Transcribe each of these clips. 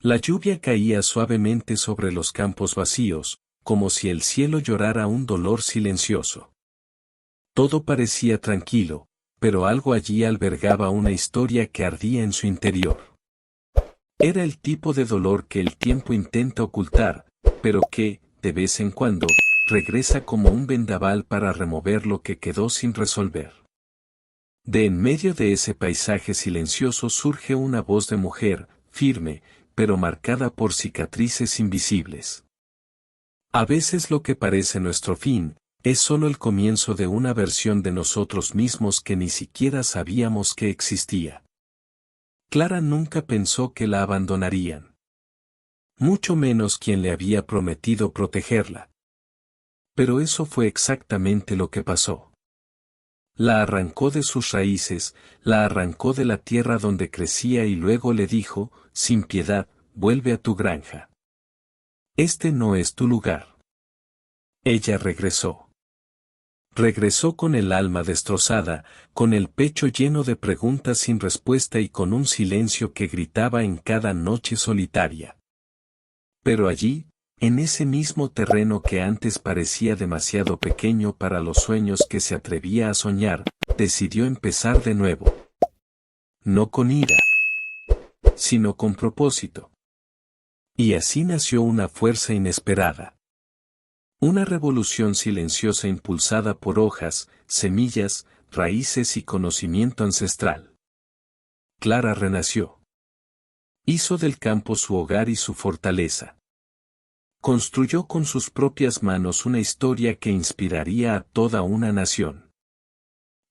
La lluvia caía suavemente sobre los campos vacíos, como si el cielo llorara un dolor silencioso. Todo parecía tranquilo, pero algo allí albergaba una historia que ardía en su interior. Era el tipo de dolor que el tiempo intenta ocultar, pero que, de vez en cuando, regresa como un vendaval para remover lo que quedó sin resolver. De en medio de ese paisaje silencioso surge una voz de mujer, firme, pero marcada por cicatrices invisibles. A veces lo que parece nuestro fin, es solo el comienzo de una versión de nosotros mismos que ni siquiera sabíamos que existía. Clara nunca pensó que la abandonarían. Mucho menos quien le había prometido protegerla. Pero eso fue exactamente lo que pasó. La arrancó de sus raíces, la arrancó de la tierra donde crecía y luego le dijo, sin piedad, vuelve a tu granja. Este no es tu lugar. Ella regresó. Regresó con el alma destrozada, con el pecho lleno de preguntas sin respuesta y con un silencio que gritaba en cada noche solitaria. Pero allí, en ese mismo terreno que antes parecía demasiado pequeño para los sueños que se atrevía a soñar, decidió empezar de nuevo. No con ira, sino con propósito. Y así nació una fuerza inesperada. Una revolución silenciosa impulsada por hojas, semillas, raíces y conocimiento ancestral. Clara renació. Hizo del campo su hogar y su fortaleza. Construyó con sus propias manos una historia que inspiraría a toda una nación.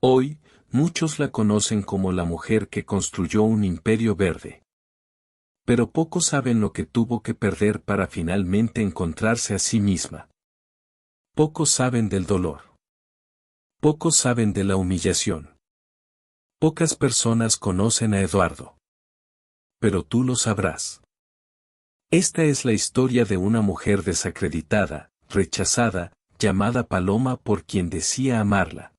Hoy, muchos la conocen como la mujer que construyó un imperio verde. Pero pocos saben lo que tuvo que perder para finalmente encontrarse a sí misma. Pocos saben del dolor. Pocos saben de la humillación. Pocas personas conocen a Eduardo. Pero tú lo sabrás. Esta es la historia de una mujer desacreditada, rechazada, llamada Paloma por quien decía amarla.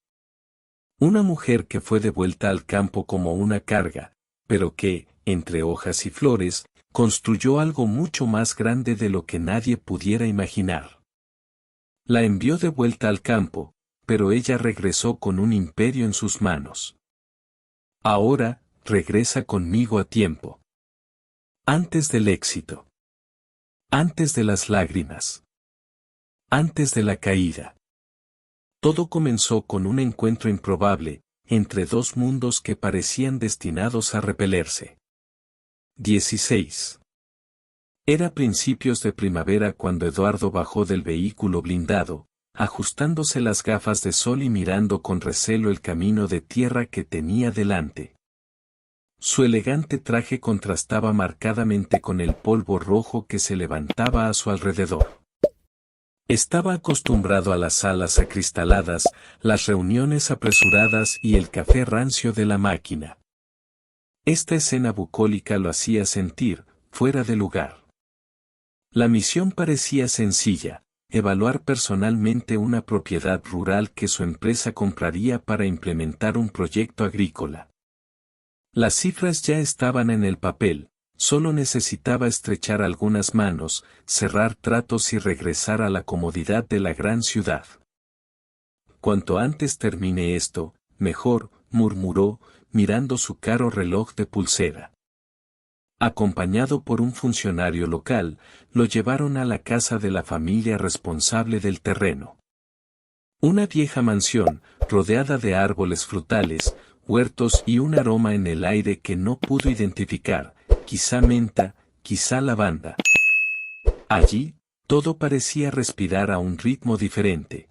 Una mujer que fue devuelta al campo como una carga, pero que, entre hojas y flores, construyó algo mucho más grande de lo que nadie pudiera imaginar. La envió de vuelta al campo, pero ella regresó con un imperio en sus manos. Ahora, regresa conmigo a tiempo. Antes del éxito. Antes de las lágrimas. Antes de la caída. Todo comenzó con un encuentro improbable, entre dos mundos que parecían destinados a repelerse. 16. Era principios de primavera cuando Eduardo bajó del vehículo blindado, ajustándose las gafas de sol y mirando con recelo el camino de tierra que tenía delante. Su elegante traje contrastaba marcadamente con el polvo rojo que se levantaba a su alrededor. Estaba acostumbrado a las salas acristaladas, las reuniones apresuradas y el café rancio de la máquina. Esta escena bucólica lo hacía sentir, fuera de lugar. La misión parecía sencilla, evaluar personalmente una propiedad rural que su empresa compraría para implementar un proyecto agrícola. Las cifras ya estaban en el papel, solo necesitaba estrechar algunas manos, cerrar tratos y regresar a la comodidad de la gran ciudad. Cuanto antes termine esto, mejor, murmuró, mirando su caro reloj de pulsera. Acompañado por un funcionario local, lo llevaron a la casa de la familia responsable del terreno. Una vieja mansión, rodeada de árboles frutales, huertos y un aroma en el aire que no pudo identificar, quizá menta, quizá lavanda. Allí, todo parecía respirar a un ritmo diferente.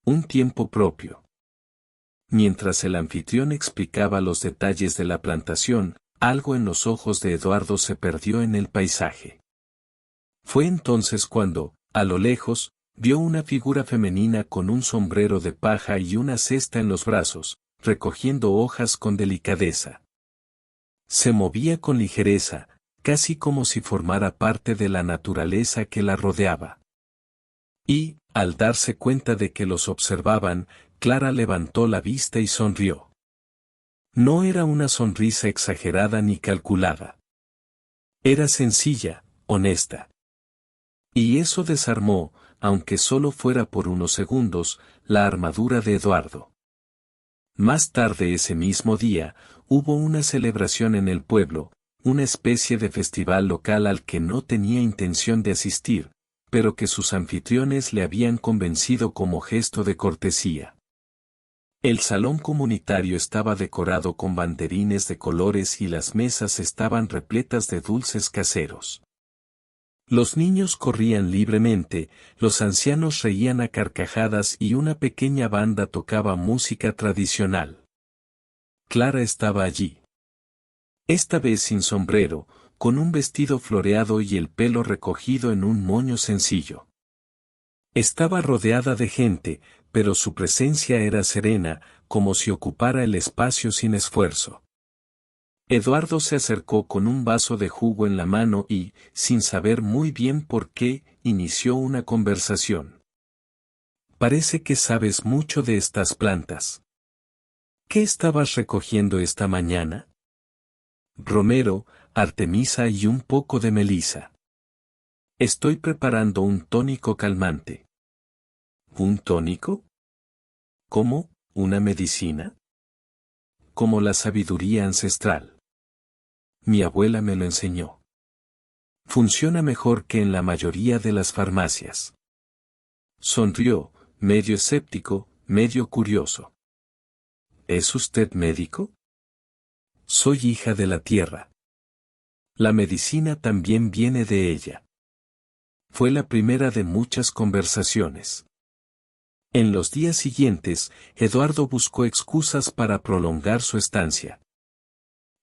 Un tiempo propio. Mientras el anfitrión explicaba los detalles de la plantación, algo en los ojos de Eduardo se perdió en el paisaje. Fue entonces cuando, a lo lejos, vio una figura femenina con un sombrero de paja y una cesta en los brazos, recogiendo hojas con delicadeza. Se movía con ligereza, casi como si formara parte de la naturaleza que la rodeaba. Y, al darse cuenta de que los observaban, Clara levantó la vista y sonrió. No era una sonrisa exagerada ni calculada. Era sencilla, honesta. Y eso desarmó, aunque solo fuera por unos segundos, la armadura de Eduardo. Más tarde ese mismo día, hubo una celebración en el pueblo, una especie de festival local al que no tenía intención de asistir, pero que sus anfitriones le habían convencido como gesto de cortesía. El salón comunitario estaba decorado con banderines de colores y las mesas estaban repletas de dulces caseros. Los niños corrían libremente, los ancianos reían a carcajadas y una pequeña banda tocaba música tradicional. Clara estaba allí. Esta vez sin sombrero, con un vestido floreado y el pelo recogido en un moño sencillo. Estaba rodeada de gente, pero su presencia era serena, como si ocupara el espacio sin esfuerzo. Eduardo se acercó con un vaso de jugo en la mano y, sin saber muy bien por qué, inició una conversación. Parece que sabes mucho de estas plantas. ¿Qué estabas recogiendo esta mañana? Romero, artemisa y un poco de melisa. Estoy preparando un tónico calmante. ¿Un tónico? ¿Cómo? ¿Una medicina? Como la sabiduría ancestral. Mi abuela me lo enseñó. Funciona mejor que en la mayoría de las farmacias. Sonrió, medio escéptico, medio curioso. ¿Es usted médico? Soy hija de la tierra. La medicina también viene de ella. Fue la primera de muchas conversaciones. En los días siguientes, Eduardo buscó excusas para prolongar su estancia.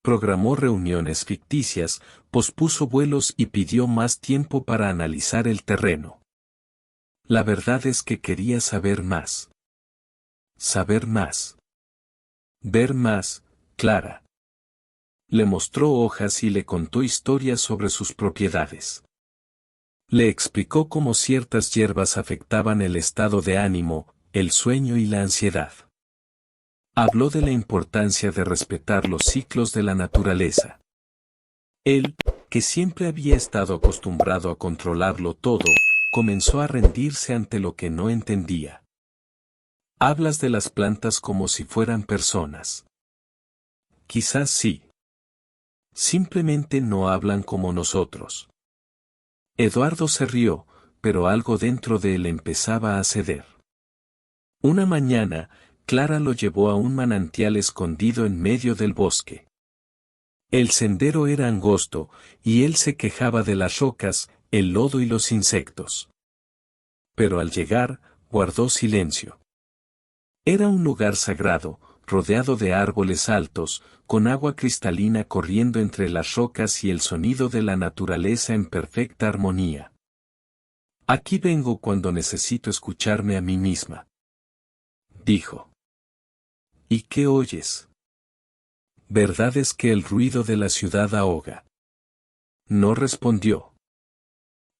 Programó reuniones ficticias, pospuso vuelos y pidió más tiempo para analizar el terreno. La verdad es que quería saber más. Saber más. Ver más, Clara. Le mostró hojas y le contó historias sobre sus propiedades. Le explicó cómo ciertas hierbas afectaban el estado de ánimo, el sueño y la ansiedad. Habló de la importancia de respetar los ciclos de la naturaleza. Él, que siempre había estado acostumbrado a controlarlo todo, comenzó a rendirse ante lo que no entendía. Hablas de las plantas como si fueran personas. Quizás sí. Simplemente no hablan como nosotros. Eduardo se rió, pero algo dentro de él empezaba a ceder. Una mañana, Clara lo llevó a un manantial escondido en medio del bosque. El sendero era angosto, y él se quejaba de las rocas, el lodo y los insectos. Pero al llegar, guardó silencio. Era un lugar sagrado, rodeado de árboles altos, con agua cristalina corriendo entre las rocas y el sonido de la naturaleza en perfecta armonía. Aquí vengo cuando necesito escucharme a mí misma, dijo. ¿Y qué oyes? Verdad es que el ruido de la ciudad ahoga. No respondió.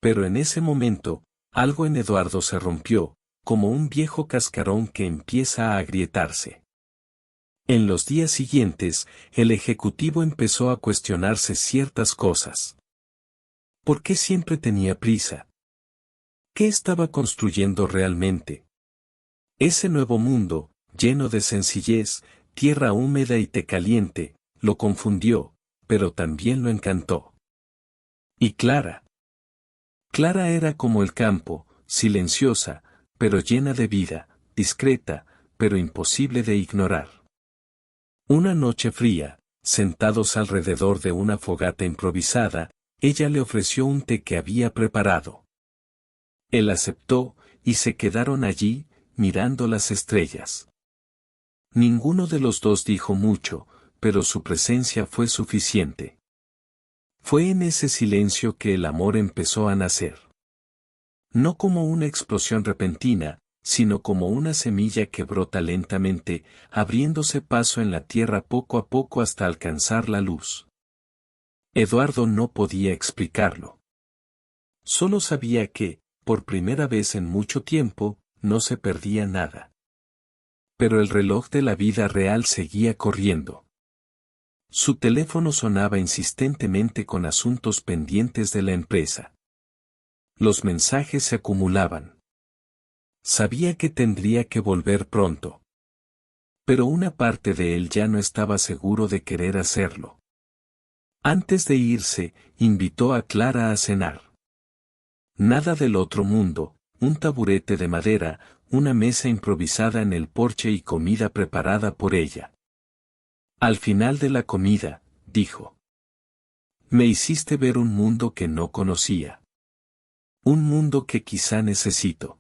Pero en ese momento, algo en Eduardo se rompió, como un viejo cascarón que empieza a agrietarse. En los días siguientes, el ejecutivo empezó a cuestionarse ciertas cosas. ¿Por qué siempre tenía prisa? ¿Qué estaba construyendo realmente? Ese nuevo mundo, lleno de sencillez, tierra húmeda y té caliente, lo confundió, pero también lo encantó. ¿Y Clara? Clara era como el campo, silenciosa, pero llena de vida, discreta, pero imposible de ignorar. Una noche fría, sentados alrededor de una fogata improvisada, ella le ofreció un té que había preparado. Él aceptó, y se quedaron allí, mirando las estrellas. Ninguno de los dos dijo mucho, pero su presencia fue suficiente. Fue en ese silencio que el amor empezó a nacer. No como una explosión repentina, sino como una semilla que brota lentamente, abriéndose paso en la tierra poco a poco hasta alcanzar la luz. Eduardo no podía explicarlo. Solo sabía que, por primera vez en mucho tiempo, no se perdía nada. Pero el reloj de la vida real seguía corriendo. Su teléfono sonaba insistentemente con asuntos pendientes de la empresa. Los mensajes se acumulaban. Sabía que tendría que volver pronto. Pero una parte de él ya no estaba seguro de querer hacerlo. Antes de irse, invitó a Clara a cenar. Nada del otro mundo, un taburete de madera, una mesa improvisada en el porche y comida preparada por ella. Al final de la comida, dijo: me hiciste ver un mundo que no conocía. Un mundo que quizá necesito.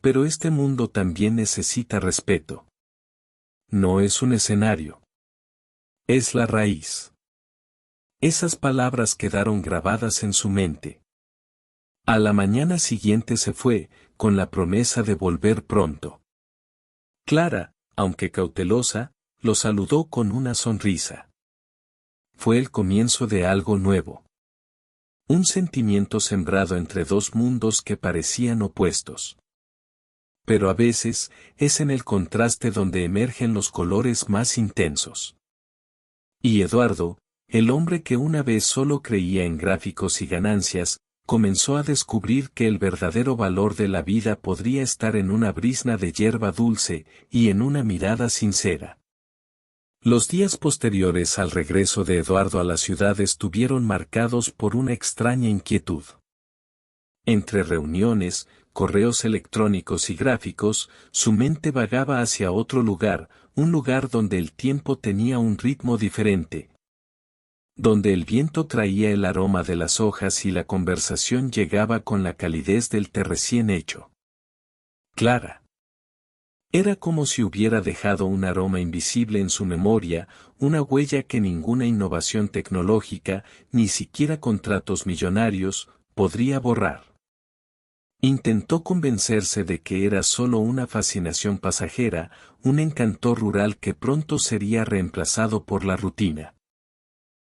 Pero este mundo también necesita respeto. No es un escenario. Es la raíz. Esas palabras quedaron grabadas en su mente. A la mañana siguiente se fue, con la promesa de volver pronto. Clara, aunque cautelosa, lo saludó con una sonrisa. Fue el comienzo de algo nuevo. Un sentimiento sembrado entre dos mundos que parecían opuestos. Pero a veces, es en el contraste donde emergen los colores más intensos. Y Eduardo, el hombre que una vez solo creía en gráficos y ganancias, comenzó a descubrir que el verdadero valor de la vida podría estar en una brizna de hierba dulce, y en una mirada sincera. Los días posteriores al regreso de Eduardo a la ciudad estuvieron marcados por una extraña inquietud. Entre reuniones, correos electrónicos y gráficos, su mente vagaba hacia otro lugar, un lugar donde el tiempo tenía un ritmo diferente. Donde el viento traía el aroma de las hojas y la conversación llegaba con la calidez del té recién hecho. Clara. Era como si hubiera dejado un aroma invisible en su memoria, una huella que ninguna innovación tecnológica, ni siquiera contratos millonarios, podría borrar. Intentó convencerse de que era solo una fascinación pasajera, un encanto rural que pronto sería reemplazado por la rutina.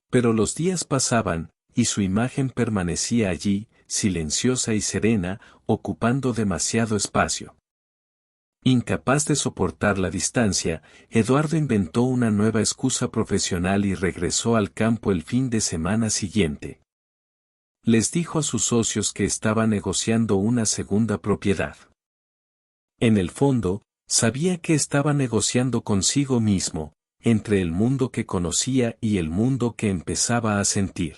Pero los días pasaban, y su imagen permanecía allí, silenciosa y serena, ocupando demasiado espacio. Incapaz de soportar la distancia, Eduardo inventó una nueva excusa profesional y regresó al campo el fin de semana siguiente. Les dijo a sus socios que estaba negociando una segunda propiedad. En el fondo, sabía que estaba negociando consigo mismo, entre el mundo que conocía y el mundo que empezaba a sentir.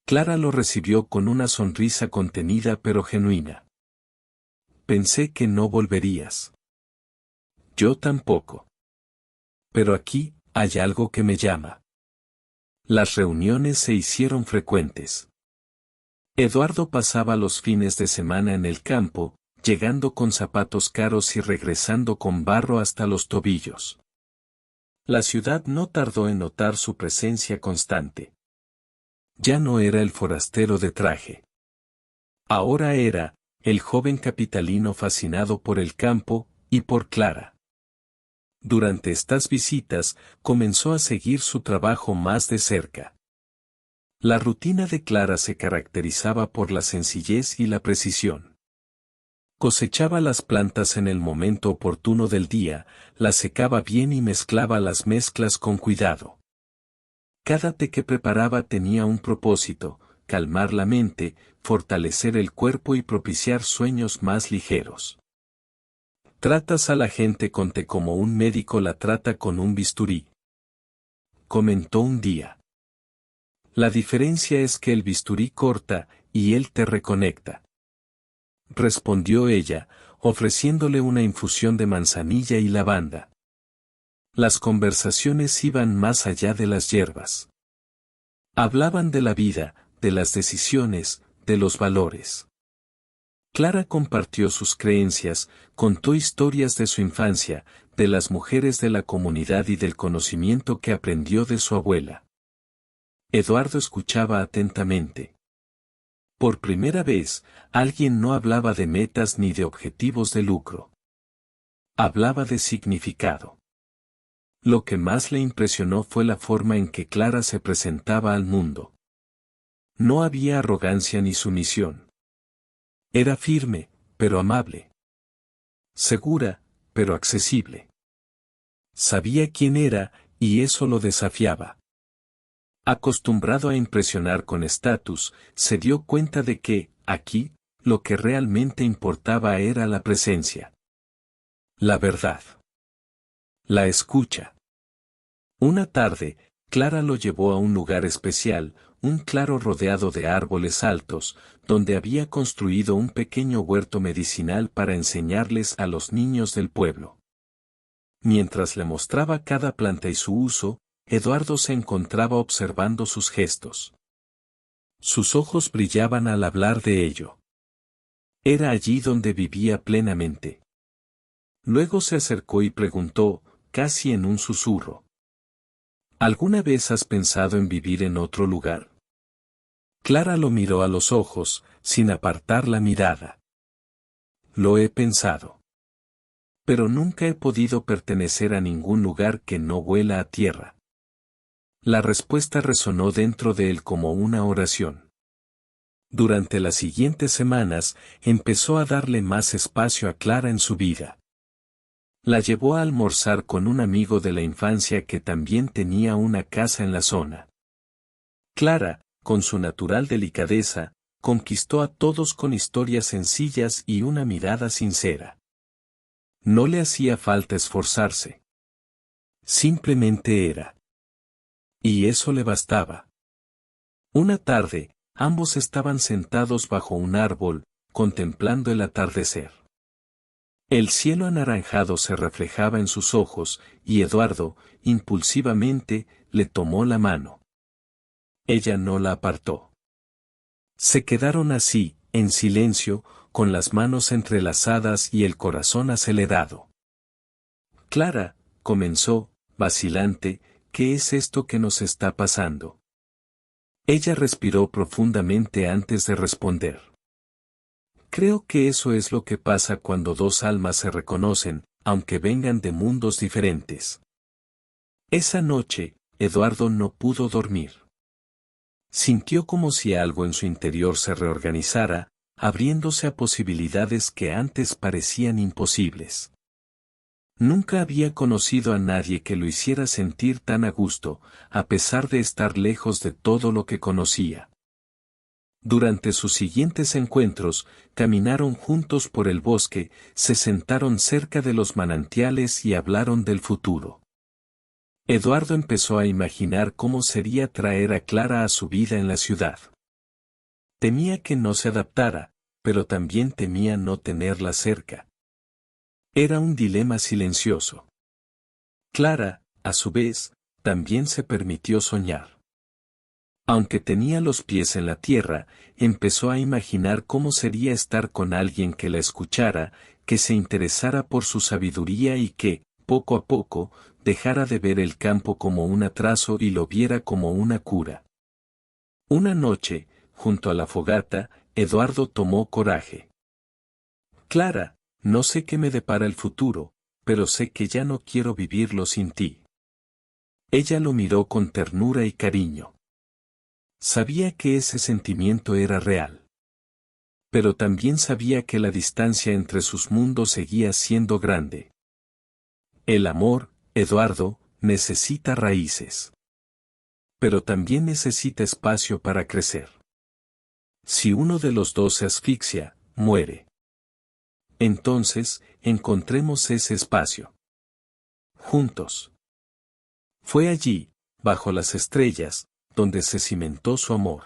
Clara lo recibió con una sonrisa contenida pero genuina. Pensé que no volverías. Yo tampoco. Pero aquí, hay algo que me llama. Las reuniones se hicieron frecuentes. Eduardo pasaba los fines de semana en el campo, llegando con zapatos caros y regresando con barro hasta los tobillos. La ciudad no tardó en notar su presencia constante. Ya no era el forastero de traje. Ahora era, el joven capitalino fascinado por el campo, y por Clara. Durante estas visitas, comenzó a seguir su trabajo más de cerca. La rutina de Clara se caracterizaba por la sencillez y la precisión. Cosechaba las plantas en el momento oportuno del día, las secaba bien y mezclaba las mezclas con cuidado. Cada té que preparaba tenía un propósito: calmar la mente, fortalecer el cuerpo y propiciar sueños más ligeros. Tratas a la gente con té como un médico la trata con un bisturí, comentó un día. La diferencia es que el bisturí corta, y él te reconecta. Respondió ella, ofreciéndole una infusión de manzanilla y lavanda. Las conversaciones iban más allá de las hierbas. Hablaban de la vida, de las decisiones, de los valores. Clara compartió sus creencias, contó historias de su infancia, de las mujeres de la comunidad y del conocimiento que aprendió de su abuela. Eduardo escuchaba atentamente. Por primera vez, alguien no hablaba de metas ni de objetivos de lucro. Hablaba de significado. Lo que más le impresionó fue la forma en que Clara se presentaba al mundo. No había arrogancia ni sumisión. Era firme, pero amable. Segura, pero accesible. Sabía quién era, Y eso lo desafiaba. Acostumbrado a impresionar con estatus, se dio cuenta de que, aquí, lo que realmente importaba era la presencia. La verdad. La escucha. Una tarde, Clara lo llevó a un lugar especial, un claro rodeado de árboles altos, donde había construido un pequeño huerto medicinal para enseñarles a los niños del pueblo. Mientras le mostraba cada planta y su uso, Eduardo se encontraba observando sus gestos. Sus ojos brillaban al hablar de ello. Era allí donde vivía plenamente. Luego se acercó y preguntó, casi en un susurro. ¿Alguna vez has pensado en vivir en otro lugar? Clara lo miró a los ojos, sin apartar la mirada. Lo he pensado. Pero nunca he podido pertenecer a ningún lugar que no huela a tierra. La respuesta resonó dentro de él como una oración. Durante las siguientes semanas, empezó a darle más espacio a Clara en su vida. La llevó a almorzar con un amigo de la infancia que también tenía una casa en la zona. Clara, con su natural delicadeza, conquistó a todos con historias sencillas y una mirada sincera. No le hacía falta esforzarse. Simplemente era. Y eso le bastaba. Una tarde, ambos estaban sentados bajo un árbol, contemplando el atardecer. El cielo anaranjado se reflejaba en sus ojos, y Eduardo, impulsivamente, le tomó la mano. Ella no la apartó. Se quedaron así, en silencio, con las manos entrelazadas y el corazón acelerado. Clara, comenzó, vacilante, ¿qué es esto que nos está pasando? Ella respiró profundamente antes de responder. Creo que eso es lo que pasa cuando dos almas se reconocen, aunque vengan de mundos diferentes. Esa noche, Eduardo no pudo dormir. Sintió como si algo en su interior se reorganizara, abriéndose a posibilidades que antes parecían imposibles. Nunca había conocido a nadie que lo hiciera sentir tan a gusto, a pesar de estar lejos de todo lo que conocía. Durante sus siguientes encuentros, caminaron juntos por el bosque, se sentaron cerca de los manantiales y hablaron del futuro. Eduardo empezó a imaginar cómo sería traer a Clara a su vida en la ciudad. Temía que no se adaptara, pero también temía no tenerla cerca. Era un dilema silencioso. Clara, a su vez, también se permitió soñar. Aunque tenía los pies en la tierra, empezó a imaginar cómo sería estar con alguien que la escuchara, que se interesara por su sabiduría y que, poco a poco, dejara de ver el campo como un atraso y lo viera como una cura. Una noche, junto a la fogata, Eduardo tomó coraje. Clara, no sé qué me depara el futuro, pero sé que ya no quiero vivirlo sin ti. Ella lo miró con ternura y cariño. Sabía que ese sentimiento era real. Pero también sabía que la distancia entre sus mundos seguía siendo grande. El amor, Eduardo, necesita raíces. Pero también necesita espacio para crecer. Si uno de los dos se asfixia, muere. Entonces, encontremos ese espacio. Juntos. Fue allí, bajo las estrellas, donde se cimentó su amor.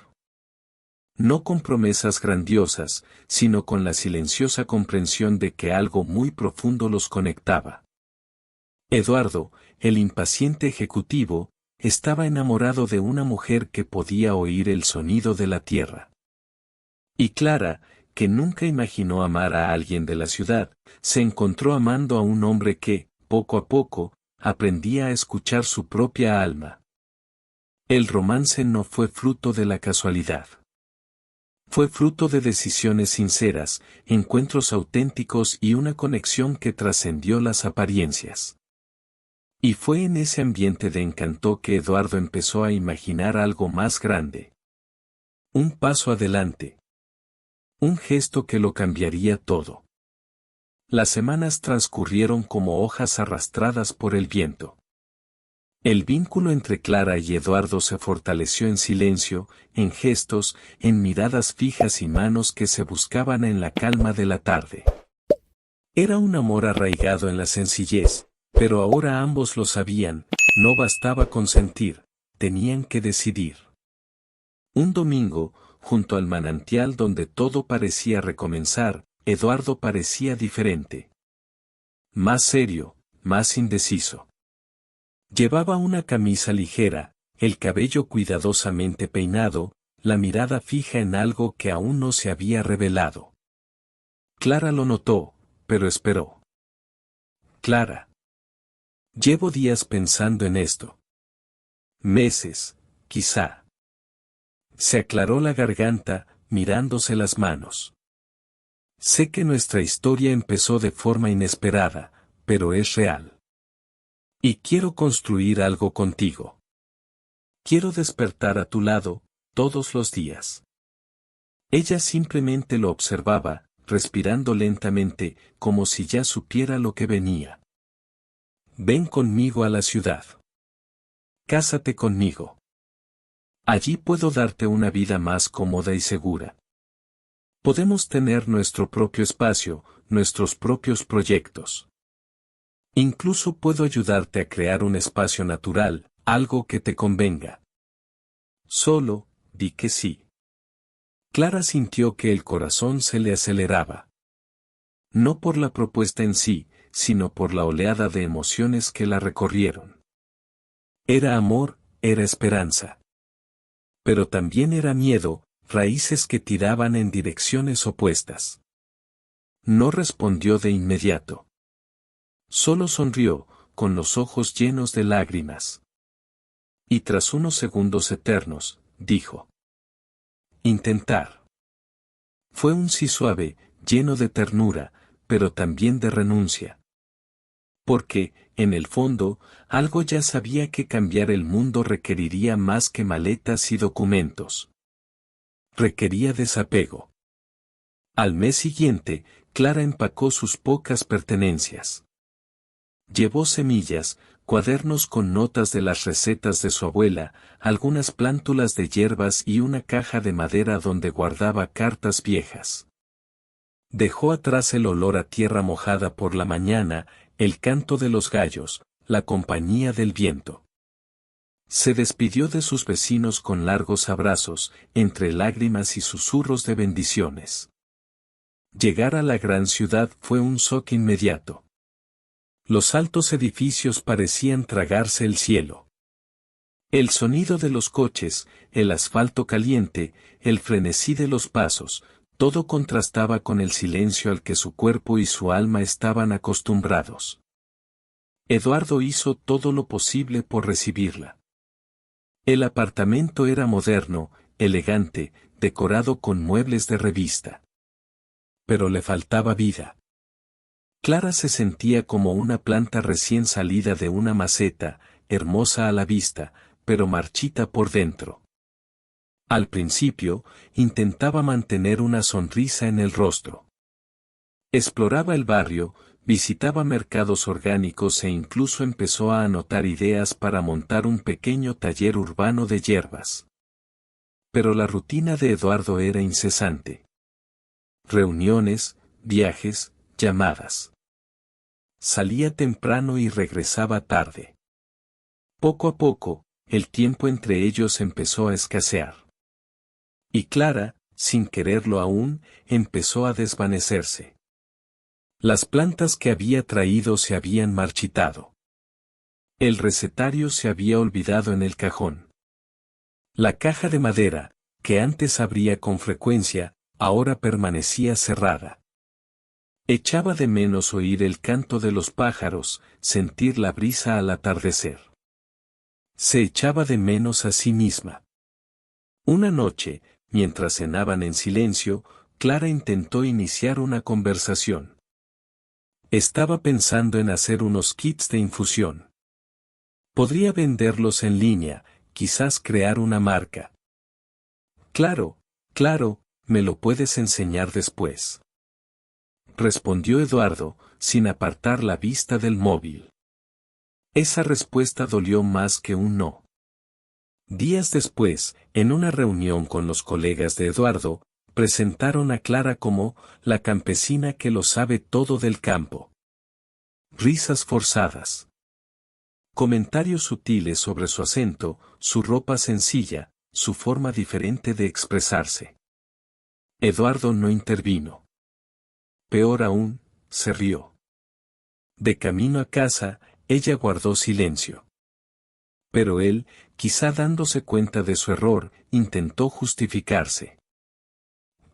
No con promesas grandiosas, sino con la silenciosa comprensión de que algo muy profundo los conectaba. Eduardo, el impaciente ejecutivo, estaba enamorado de una mujer que podía oír el sonido de la tierra. Y Clara, que nunca imaginó amar a alguien de la ciudad, se encontró amando a un hombre que, poco a poco, aprendía a escuchar su propia alma. El romance no fue fruto de la casualidad. Fue fruto de decisiones sinceras, encuentros auténticos y una conexión que trascendió las apariencias. Y fue en ese ambiente de encanto que Eduardo empezó a imaginar algo más grande. Un paso adelante. Un gesto que lo cambiaría todo. Las semanas transcurrieron como hojas arrastradas por el viento. El vínculo entre Clara y Eduardo se fortaleció en silencio, en gestos, en miradas fijas y manos que se buscaban en la calma de la tarde. Era un amor arraigado en la sencillez, pero ahora ambos lo sabían, no bastaba consentir, tenían que decidir. Un domingo, junto al manantial donde todo parecía recomenzar, Eduardo parecía diferente. Más serio, más indeciso. Llevaba una camisa ligera, el cabello cuidadosamente peinado, la mirada fija en algo que aún no se había revelado. Clara lo notó, pero esperó. Clara. Llevo días pensando en esto. Meses, quizá. Se aclaró la garganta, mirándose las manos. Sé que nuestra historia empezó de forma inesperada, pero es real. Y quiero construir algo contigo. Quiero despertar a tu lado, todos los días. Ella simplemente lo observaba, respirando lentamente, como si ya supiera lo que venía. Ven conmigo a la ciudad. Cásate conmigo. Allí puedo darte una vida más cómoda y segura. Podemos tener nuestro propio espacio, nuestros propios proyectos. Incluso puedo ayudarte a crear un espacio natural, algo que te convenga. Solo, di que sí. Clara sintió que el corazón se le aceleraba. No por la propuesta en sí, sino por la oleada de emociones que la recorrieron. Era amor, era esperanza. Pero también era miedo, raíces que tiraban en direcciones opuestas. No respondió de inmediato. Solo sonrió, con los ojos llenos de lágrimas. Y tras unos segundos eternos, dijo: intentar. Fue un sí suave, lleno de ternura, pero también de renuncia. Porque, en el fondo, algo ya sabía que cambiar el mundo requeriría más que maletas y documentos. Requería desapego. Al mes siguiente, Clara empacó sus pocas pertenencias. Llevó semillas, cuadernos con notas de las recetas de su abuela, algunas plántulas de hierbas y una caja de madera donde guardaba cartas viejas. Dejó atrás el olor a tierra mojada por la mañana, el canto de los gallos, la compañía del viento. Se despidió de sus vecinos con largos abrazos, entre lágrimas y susurros de bendiciones. Llegar a la gran ciudad fue un shock inmediato. Los altos edificios parecían tragarse el cielo. El sonido de los coches, el asfalto caliente, el frenesí de los pasos, todo contrastaba con el silencio al que su cuerpo y su alma estaban acostumbrados. Eduardo hizo todo lo posible por recibirla. El apartamento era moderno, elegante, decorado con muebles de revista. Pero le faltaba vida. Clara se sentía como una planta recién salida de una maceta, hermosa a la vista, pero marchita por dentro. Al principio, intentaba mantener una sonrisa en el rostro. Exploraba el barrio, visitaba mercados orgánicos e incluso empezó a anotar ideas para montar un pequeño taller urbano de hierbas. Pero la rutina de Eduardo era incesante. Reuniones, viajes, llamadas. Salía temprano y regresaba tarde. Poco a poco, el tiempo entre ellos empezó a escasear. Y Clara, sin quererlo aún, empezó a desvanecerse. Las plantas que había traído se habían marchitado. El recetario se había olvidado en el cajón. La caja de madera, que antes abría con frecuencia, ahora permanecía cerrada. Echaba de menos oír el canto de los pájaros, sentir la brisa al atardecer. Se echaba de menos a sí misma. Una noche, mientras cenaban en silencio, Clara intentó iniciar una conversación. Estaba pensando en hacer unos kits de infusión. Podría venderlos en línea, quizás crear una marca. Claro, claro, me lo puedes enseñar después. Respondió Eduardo, sin apartar la vista del móvil. Esa respuesta dolió más que un no. Días después, en una reunión con los colegas de Eduardo, presentaron a Clara como la campesina que lo sabe todo del campo. Risas forzadas. Comentarios sutiles sobre su acento, su ropa sencilla, su forma diferente de expresarse. Eduardo no intervino. Peor aún, se rió. De camino a casa, ella guardó silencio. Pero él, quizá dándose cuenta de su error, intentó justificarse.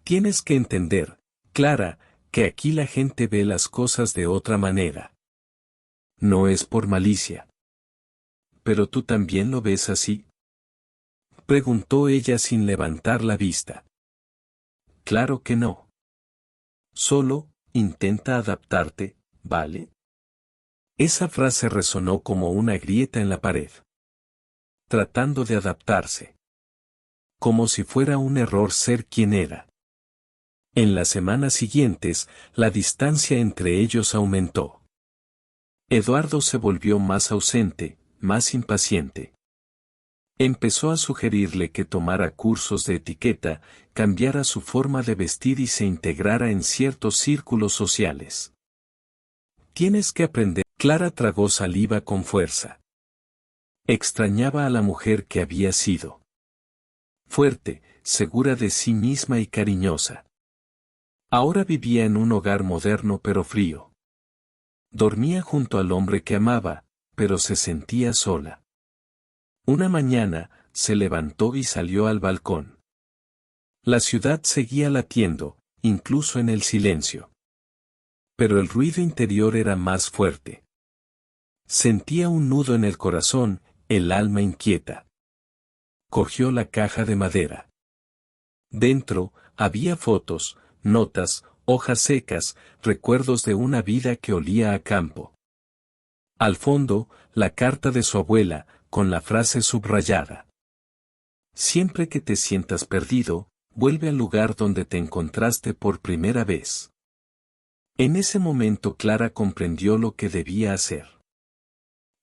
Tienes que entender, Clara, que aquí la gente ve las cosas de otra manera. No es por malicia. ¿Pero tú también lo ves así? Preguntó ella sin levantar la vista. Claro que no. Solo, intenta adaptarte, ¿vale? Esa frase resonó como una grieta en la pared. Tratando de adaptarse. Como si fuera un error ser quien era. En las semanas siguientes, la distancia entre ellos aumentó. Eduardo se volvió más ausente, más impaciente. Empezó a sugerirle que tomara cursos de etiqueta, cambiara su forma de vestir y se integrara en ciertos círculos sociales. Tienes que aprender. Clara tragó saliva con fuerza. Extrañaba a la mujer que había sido. Fuerte, segura de sí misma y cariñosa. Ahora vivía en un hogar moderno pero frío. Dormía junto al hombre que amaba, pero se sentía sola. Una mañana, se levantó y salió al balcón. La ciudad seguía latiendo, incluso en el silencio. Pero el ruido interior era más fuerte. Sentía un nudo en el corazón, el alma inquieta. Cogió la caja de madera. Dentro, había fotos, notas, hojas secas, recuerdos de una vida que olía a campo. Al fondo, la carta de su abuela, con la frase subrayada. Siempre que te sientas perdido, vuelve al lugar donde te encontraste por primera vez. En ese momento Clara comprendió lo que debía hacer.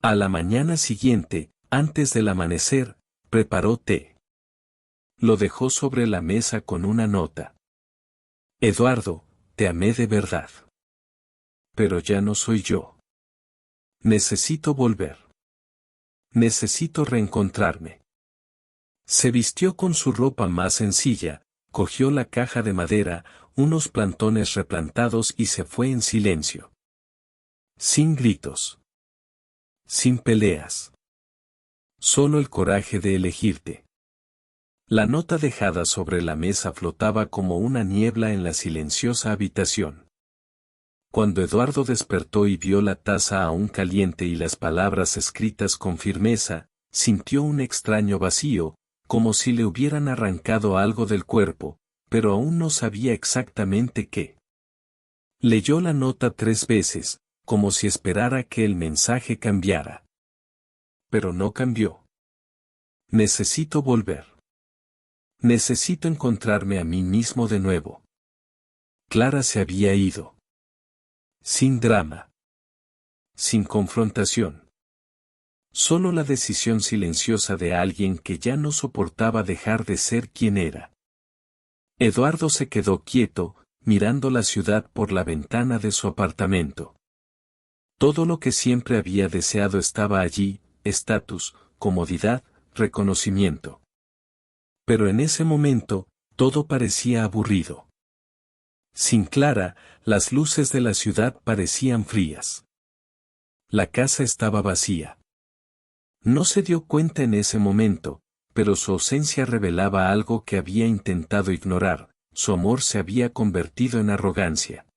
A la mañana siguiente, antes del amanecer, preparó té. Lo dejó sobre la mesa con una nota. Eduardo, te amé de verdad. Pero ya no soy yo. Necesito volver. Necesito reencontrarme. Se vistió con su ropa más sencilla, cogió la caja de madera, unos plantones replantados y se fue en silencio. Sin gritos. Sin peleas. Solo el coraje de elegirte. La nota dejada sobre la mesa flotaba como una niebla en la silenciosa habitación. Cuando Eduardo despertó y vio la taza aún caliente y las palabras escritas con firmeza, sintió un extraño vacío, como si le hubieran arrancado algo del cuerpo, pero aún no sabía exactamente qué. Leyó la nota 3 veces, como si esperara que el mensaje cambiara. Pero no cambió. Necesito volver. Necesito encontrarme a mí mismo de nuevo. Clara se había ido. Sin drama. Sin confrontación. Solo la decisión silenciosa de alguien que ya no soportaba dejar de ser quien era. Eduardo se quedó quieto, mirando la ciudad por la ventana de su apartamento. Todo lo que siempre había deseado estaba allí, estatus, comodidad, reconocimiento. Pero en ese momento, todo parecía aburrido. Sin Clara, las luces de la ciudad parecían frías. La casa estaba vacía. No se dio cuenta en ese momento, pero su ausencia revelaba algo que había intentado ignorar: su amor se había convertido en arrogancia.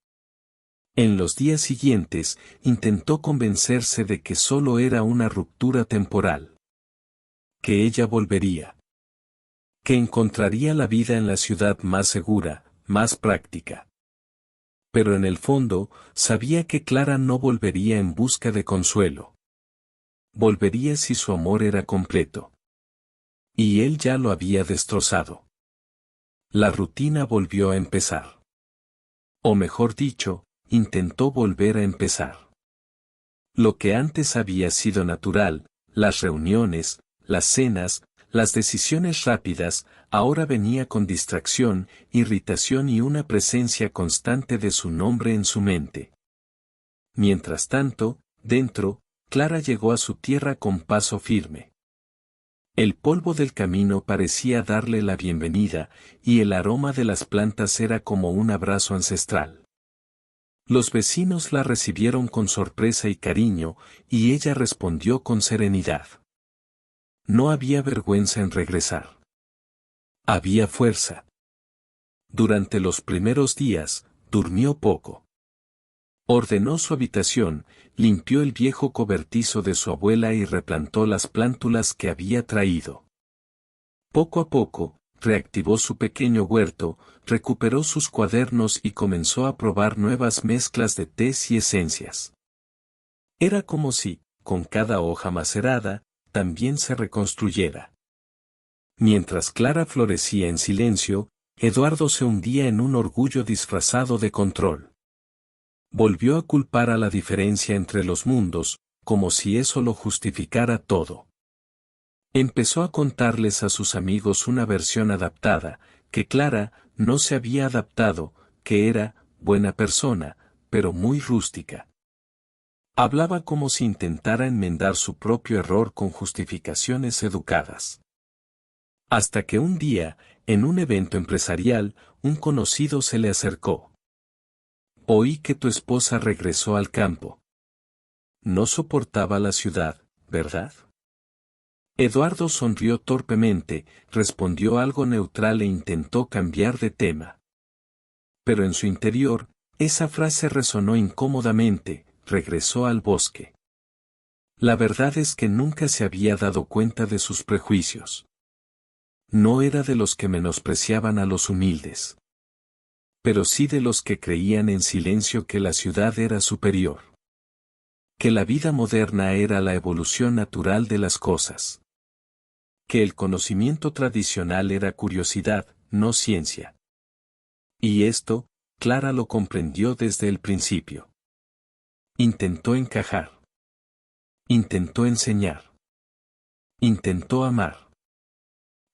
En los días siguientes, intentó convencerse de que solo era una ruptura temporal. Que ella volvería. Que encontraría la vida en la ciudad más segura, más práctica. Pero en el fondo, sabía que Clara no volvería en busca de consuelo. Volvería si su amor era completo. Y él ya lo había destrozado. La rutina volvió a empezar. O mejor dicho, intentó volver a empezar. Lo que antes había sido natural, las reuniones, las cenas, las decisiones rápidas, ahora venía con distracción, irritación y una presencia constante de su nombre en su mente. Mientras tanto, dentro, Clara llegó a su tierra con paso firme. El polvo del camino parecía darle la bienvenida, y el aroma de las plantas era como un abrazo ancestral. Los vecinos la recibieron con sorpresa y cariño, y ella respondió con serenidad. No había vergüenza en regresar. Había fuerza. Durante los primeros días, durmió poco. Ordenó su habitación, limpió el viejo cobertizo de su abuela y replantó las plántulas que había traído. Poco a poco, reactivó su pequeño huerto, recuperó sus cuadernos y comenzó a probar nuevas mezclas de tés y esencias. Era como si, con cada hoja macerada, también se reconstruyera. Mientras Clara florecía en silencio, Eduardo se hundía en un orgullo disfrazado de control. Volvió a culpar a la diferencia entre los mundos, como si eso lo justificara todo. Empezó a contarles a sus amigos una versión adaptada, que Clara no se había adaptado, que era buena persona, pero muy rústica. Hablaba como si intentara enmendar su propio error con justificaciones educadas. Hasta que un día, en un evento empresarial, un conocido se le acercó. Oí que tu esposa regresó al campo. No soportaba la ciudad, ¿verdad? Eduardo sonrió torpemente, respondió algo neutral e intentó cambiar de tema. Pero en su interior, esa frase resonó incómodamente, regresó al bosque. La verdad es que nunca se había dado cuenta de sus prejuicios. No era de los que menospreciaban a los humildes. Pero sí de los que creían en silencio que la ciudad era superior. Que la vida moderna era la evolución natural de las cosas. Que el conocimiento tradicional era curiosidad, no ciencia. Y esto, Clara lo comprendió desde el principio. Intentó encajar. Intentó enseñar. Intentó amar.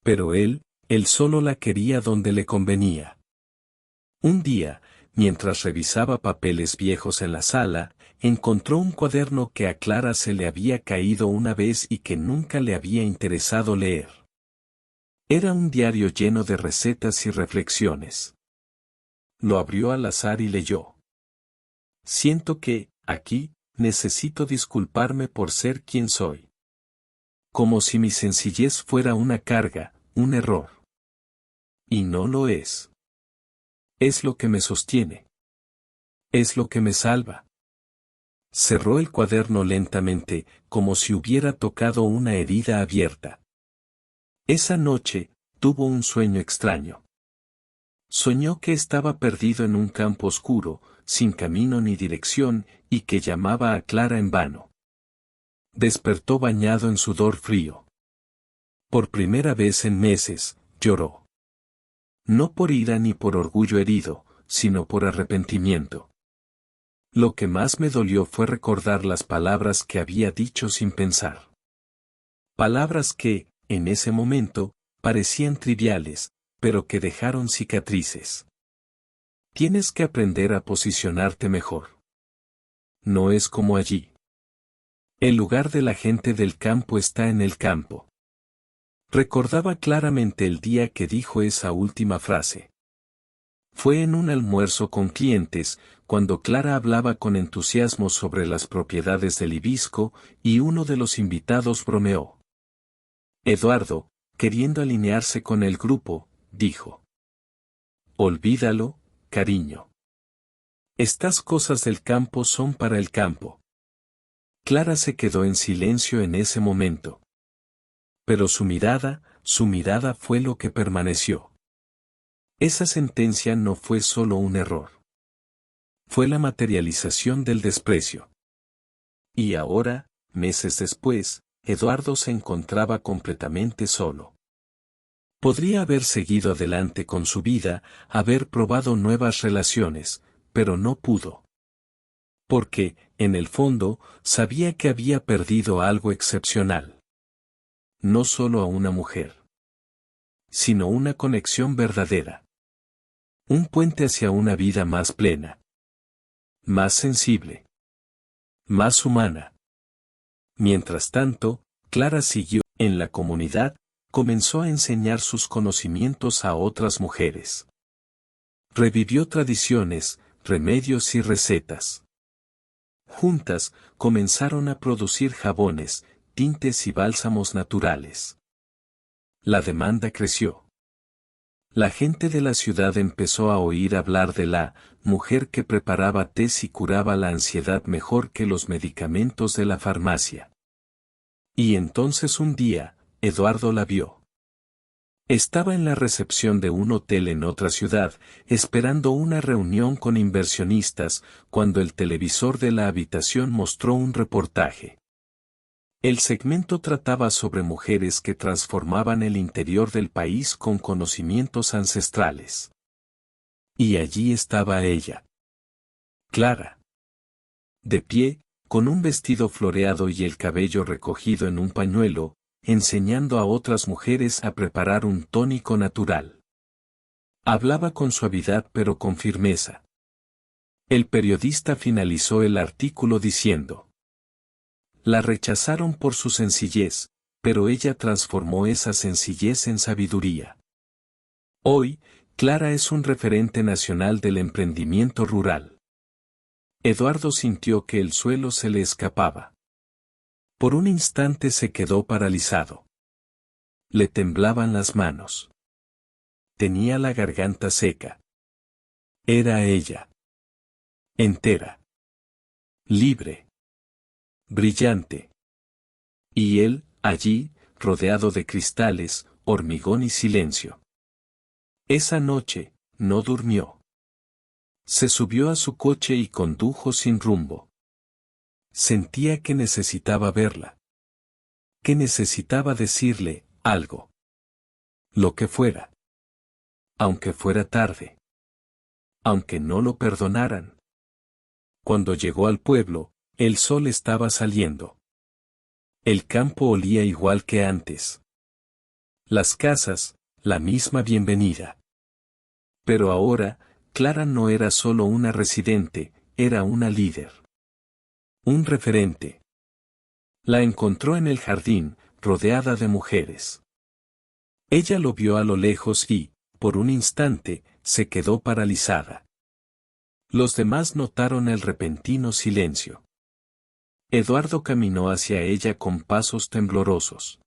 Pero él solo la quería donde le convenía. Un día, mientras revisaba papeles viejos en la sala, encontró un cuaderno que a Clara se le había caído una vez y que nunca le había interesado leer. Era un diario lleno de recetas y reflexiones. Lo abrió al azar y leyó. Siento que, aquí, necesito disculparme por ser quien soy. Como si mi sencillez fuera una carga, un error. Y no lo es. Es lo que me sostiene. Es lo que me salva. Cerró el cuaderno lentamente, como si hubiera tocado una herida abierta. Esa noche, tuvo un sueño extraño. Soñó que estaba perdido en un campo oscuro, sin camino ni dirección, y que llamaba a Clara en vano. Despertó bañado en sudor frío. Por primera vez en meses, lloró. No por ira ni por orgullo herido, sino por arrepentimiento. Lo que más me dolió fue recordar las palabras que había dicho sin pensar. Palabras que, en ese momento, parecían triviales, pero que dejaron cicatrices. Tienes que aprender a posicionarte mejor. No es como allí. El lugar de la gente del campo está en el campo. Recordaba claramente el día que dijo esa última frase. Fue en un almuerzo con clientes, cuando Clara hablaba con entusiasmo sobre las propiedades del hibisco, y uno de los invitados bromeó. Eduardo, queriendo alinearse con el grupo, dijo. Olvídalo, cariño. Estas cosas del campo son para el campo. Clara se quedó en silencio en ese momento. Pero su mirada fue lo que permaneció. Esa sentencia no fue solo un error. Fue la materialización del desprecio. Y ahora, meses después, Eduardo se encontraba completamente solo. Podría haber seguido adelante con su vida, haber probado nuevas relaciones, pero no pudo. Porque, en el fondo, sabía que había perdido algo excepcional. No solo a una mujer, sino una conexión verdadera. Un puente hacia una vida más plena, más sensible, más humana. Mientras tanto, Clara siguió en la comunidad, comenzó a enseñar sus conocimientos a otras mujeres. Revivió tradiciones, remedios y recetas. Juntas, comenzaron a producir jabones, tintes y bálsamos naturales. La demanda creció. La gente de la ciudad empezó a oír hablar de la mujer que preparaba tés y curaba la ansiedad mejor que los medicamentos de la farmacia. Y entonces un día, Eduardo la vio. Estaba en la recepción de un hotel en otra ciudad, esperando una reunión con inversionistas, cuando el televisor de la habitación mostró un reportaje. El segmento trataba sobre mujeres que transformaban el interior del país con conocimientos ancestrales. Y allí estaba ella. Clara. De pie, con un vestido floreado y el cabello recogido en un pañuelo, enseñando a otras mujeres a preparar un tónico natural. Hablaba con suavidad pero con firmeza. El periodista finalizó el artículo diciendo: la rechazaron por su sencillez, pero ella transformó esa sencillez en sabiduría. Hoy, Clara es un referente nacional del emprendimiento rural. Eduardo sintió que el suelo se le escapaba. Por un instante se quedó paralizado. Le temblaban las manos. Tenía la garganta seca. Era ella. Entera. Libre. Brillante. Y él, allí, rodeado de cristales, hormigón y silencio. Esa noche, no durmió. Se subió a su coche y condujo sin rumbo. Sentía que necesitaba verla. Que necesitaba decirle algo. Lo que fuera. Aunque fuera tarde. Aunque no lo perdonaran. Cuando llegó al pueblo, el sol estaba saliendo. El campo olía igual que antes. Las casas, la misma bienvenida. Pero ahora, Clara no era solo una residente, era una líder. Un referente. La encontró en el jardín, rodeada de mujeres. Ella lo vio a lo lejos y, por un instante, se quedó paralizada. Los demás notaron el repentino silencio. Eduardo caminó hacia ella con pasos temblorosos.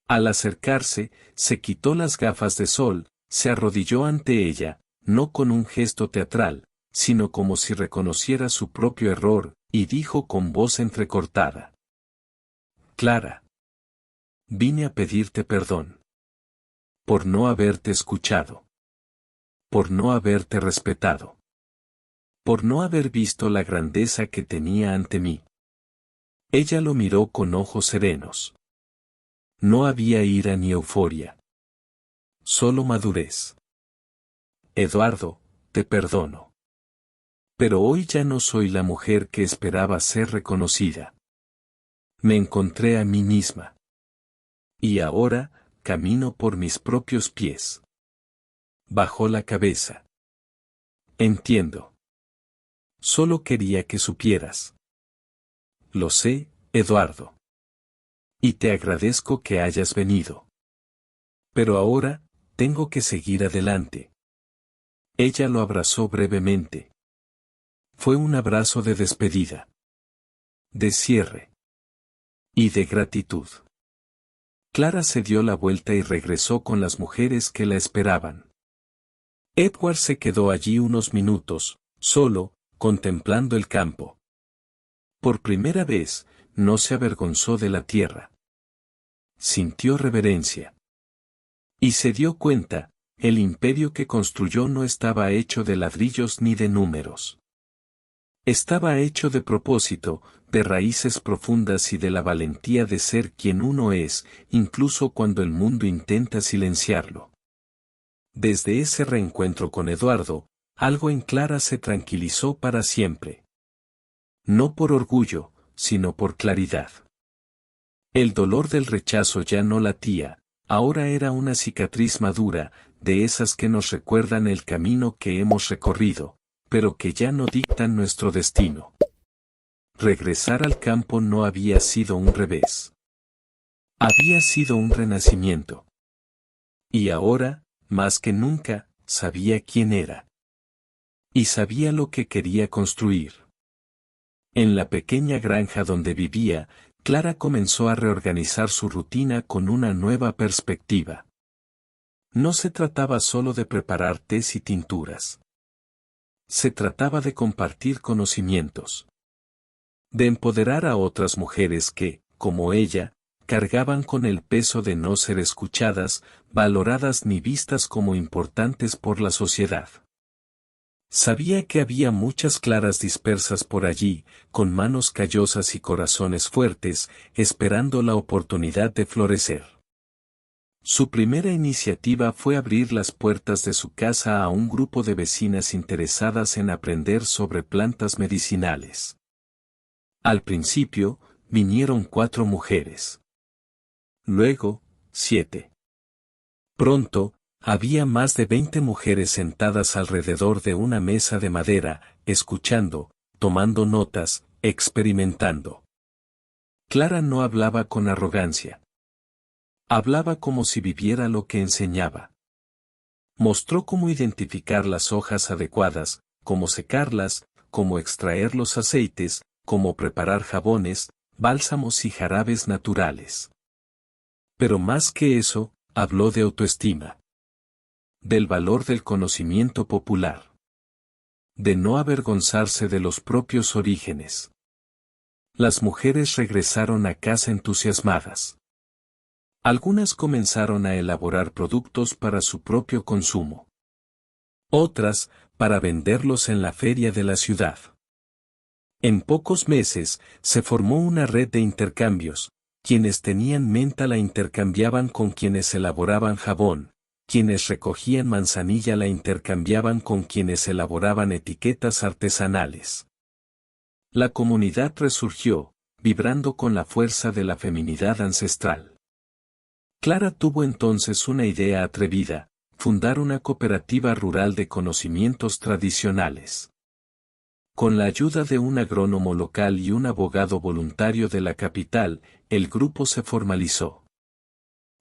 Al acercarse, se quitó las gafas de sol, se arrodilló ante ella, no con un gesto teatral, sino como si reconociera su propio error, y dijo con voz entrecortada: Clara. Vine a pedirte perdón. Por no haberte escuchado. Por no haberte respetado. Por no haber visto la grandeza que tenía ante mí. Ella lo miró con ojos serenos. No había ira ni euforia. Solo madurez. Eduardo, te perdono. Pero hoy ya no soy la mujer que esperaba ser reconocida. Me encontré a mí misma. Y ahora, camino por mis propios pies. Bajó la cabeza. Entiendo. Solo quería que supieras. Lo sé, Eduardo. Y te agradezco que hayas venido. Pero ahora, tengo que seguir adelante. Ella lo abrazó brevemente. Fue un abrazo de despedida. De cierre. Y de gratitud. Clara se dio la vuelta y regresó con las mujeres que la esperaban. Edward se quedó allí unos minutos, solo, contemplando el campo. Por primera vez, no se avergonzó de la tierra. Sintió reverencia. Y se dio cuenta, el imperio que construyó no estaba hecho de ladrillos ni de números. Estaba hecho de propósito, de raíces profundas y de la valentía de ser quien uno es, incluso cuando el mundo intenta silenciarlo. Desde ese reencuentro con Eduardo, algo en Clara se tranquilizó para siempre. No por orgullo, sino por claridad. El dolor del rechazo ya no latía, ahora era una cicatriz madura, de esas que nos recuerdan el camino que hemos recorrido, pero que ya no dictan nuestro destino. Regresar al campo no había sido un revés. Había sido un renacimiento. Y ahora, más que nunca, sabía quién era. Y sabía lo que quería construir. En la pequeña granja donde vivía, Clara comenzó a reorganizar su rutina con una nueva perspectiva. No se trataba solo de preparar tés y tinturas. Se trataba de compartir conocimientos. De empoderar a otras mujeres que, como ella, cargaban con el peso de no ser escuchadas, valoradas ni vistas como importantes por la sociedad. Sabía que había muchas Claras dispersas por allí, con manos callosas y corazones fuertes, esperando la oportunidad de florecer. Su primera iniciativa fue abrir las puertas de su casa a un grupo de vecinas interesadas en aprender sobre plantas medicinales. Al principio, vinieron 4 mujeres. Luego, 7. Pronto, había más de 20 mujeres sentadas alrededor de una mesa de madera, escuchando, tomando notas, experimentando. Clara no hablaba con arrogancia. Hablaba como si viviera lo que enseñaba. Mostró cómo identificar las hojas adecuadas, cómo secarlas, cómo extraer los aceites, cómo preparar jabones, bálsamos y jarabes naturales. Pero más que eso, habló de autoestima. Del valor del conocimiento popular. De no avergonzarse de los propios orígenes. Las mujeres regresaron a casa entusiasmadas. Algunas comenzaron a elaborar productos para su propio consumo. Otras, para venderlos en la feria de la ciudad. En pocos meses, se formó una red de intercambios. Quienes tenían menta la intercambiaban con quienes elaboraban jabón, quienes recogían manzanilla la intercambiaban con quienes elaboraban etiquetas artesanales. La comunidad resurgió, vibrando con la fuerza de la feminidad ancestral. Clara tuvo entonces una idea atrevida, fundar una cooperativa rural de conocimientos tradicionales. Con la ayuda de un agrónomo local y un abogado voluntario de la capital, el grupo se formalizó.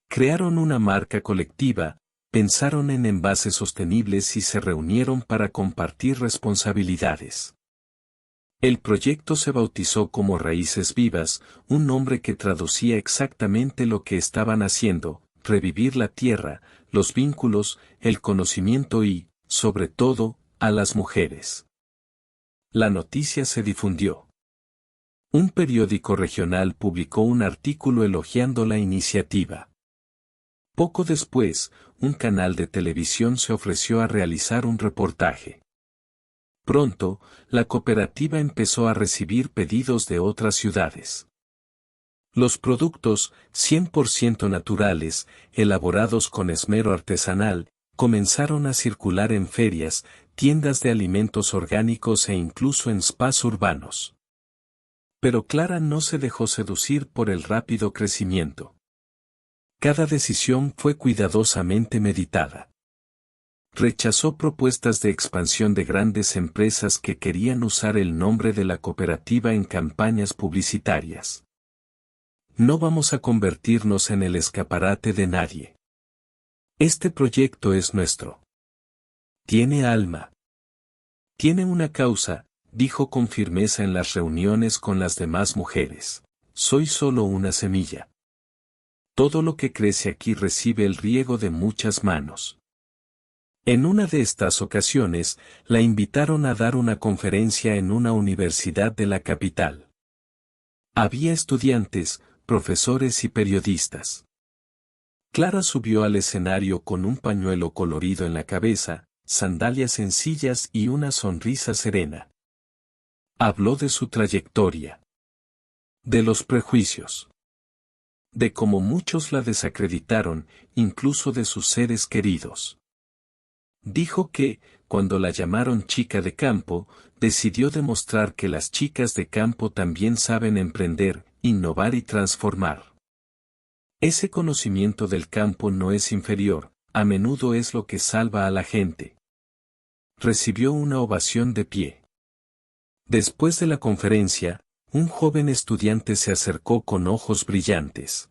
Crearon una marca colectiva, pensaron en envases sostenibles y se reunieron para compartir responsabilidades. El proyecto se bautizó como Raíces Vivas, un nombre que traducía exactamente lo que estaban haciendo: revivir la tierra, los vínculos, el conocimiento y, sobre todo, a las mujeres. La noticia se difundió. Un periódico regional publicó un artículo elogiando la iniciativa. Poco después, un canal de televisión se ofreció a realizar un reportaje. Pronto, la cooperativa empezó a recibir pedidos de otras ciudades. Los productos, 100% naturales, elaborados con esmero artesanal, comenzaron a circular en ferias, tiendas de alimentos orgánicos e incluso en spas urbanos. Pero Clara no se dejó seducir por el rápido crecimiento. Cada decisión fue cuidadosamente meditada. Rechazó propuestas de expansión de grandes empresas que querían usar el nombre de la cooperativa en campañas publicitarias. No vamos a convertirnos en el escaparate de nadie. Este proyecto es nuestro. Tiene alma. Tiene una causa, dijo con firmeza en las reuniones con las demás mujeres. Soy solo una semilla. Todo lo que crece aquí recibe el riego de muchas manos. En una de estas ocasiones, la invitaron a dar una conferencia en una universidad de la capital. Había estudiantes, profesores y periodistas. Clara subió al escenario con un pañuelo colorido en la cabeza, sandalias sencillas y una sonrisa serena. Habló de su trayectoria. De los prejuicios. De cómo muchos la desacreditaron, incluso de sus seres queridos. Dijo que, cuando la llamaron chica de campo, decidió demostrar que las chicas de campo también saben emprender, innovar y transformar. Ese conocimiento del campo no es inferior, a menudo es lo que salva a la gente. Recibió una ovación de pie. Después de la conferencia, un joven estudiante se acercó con ojos brillantes.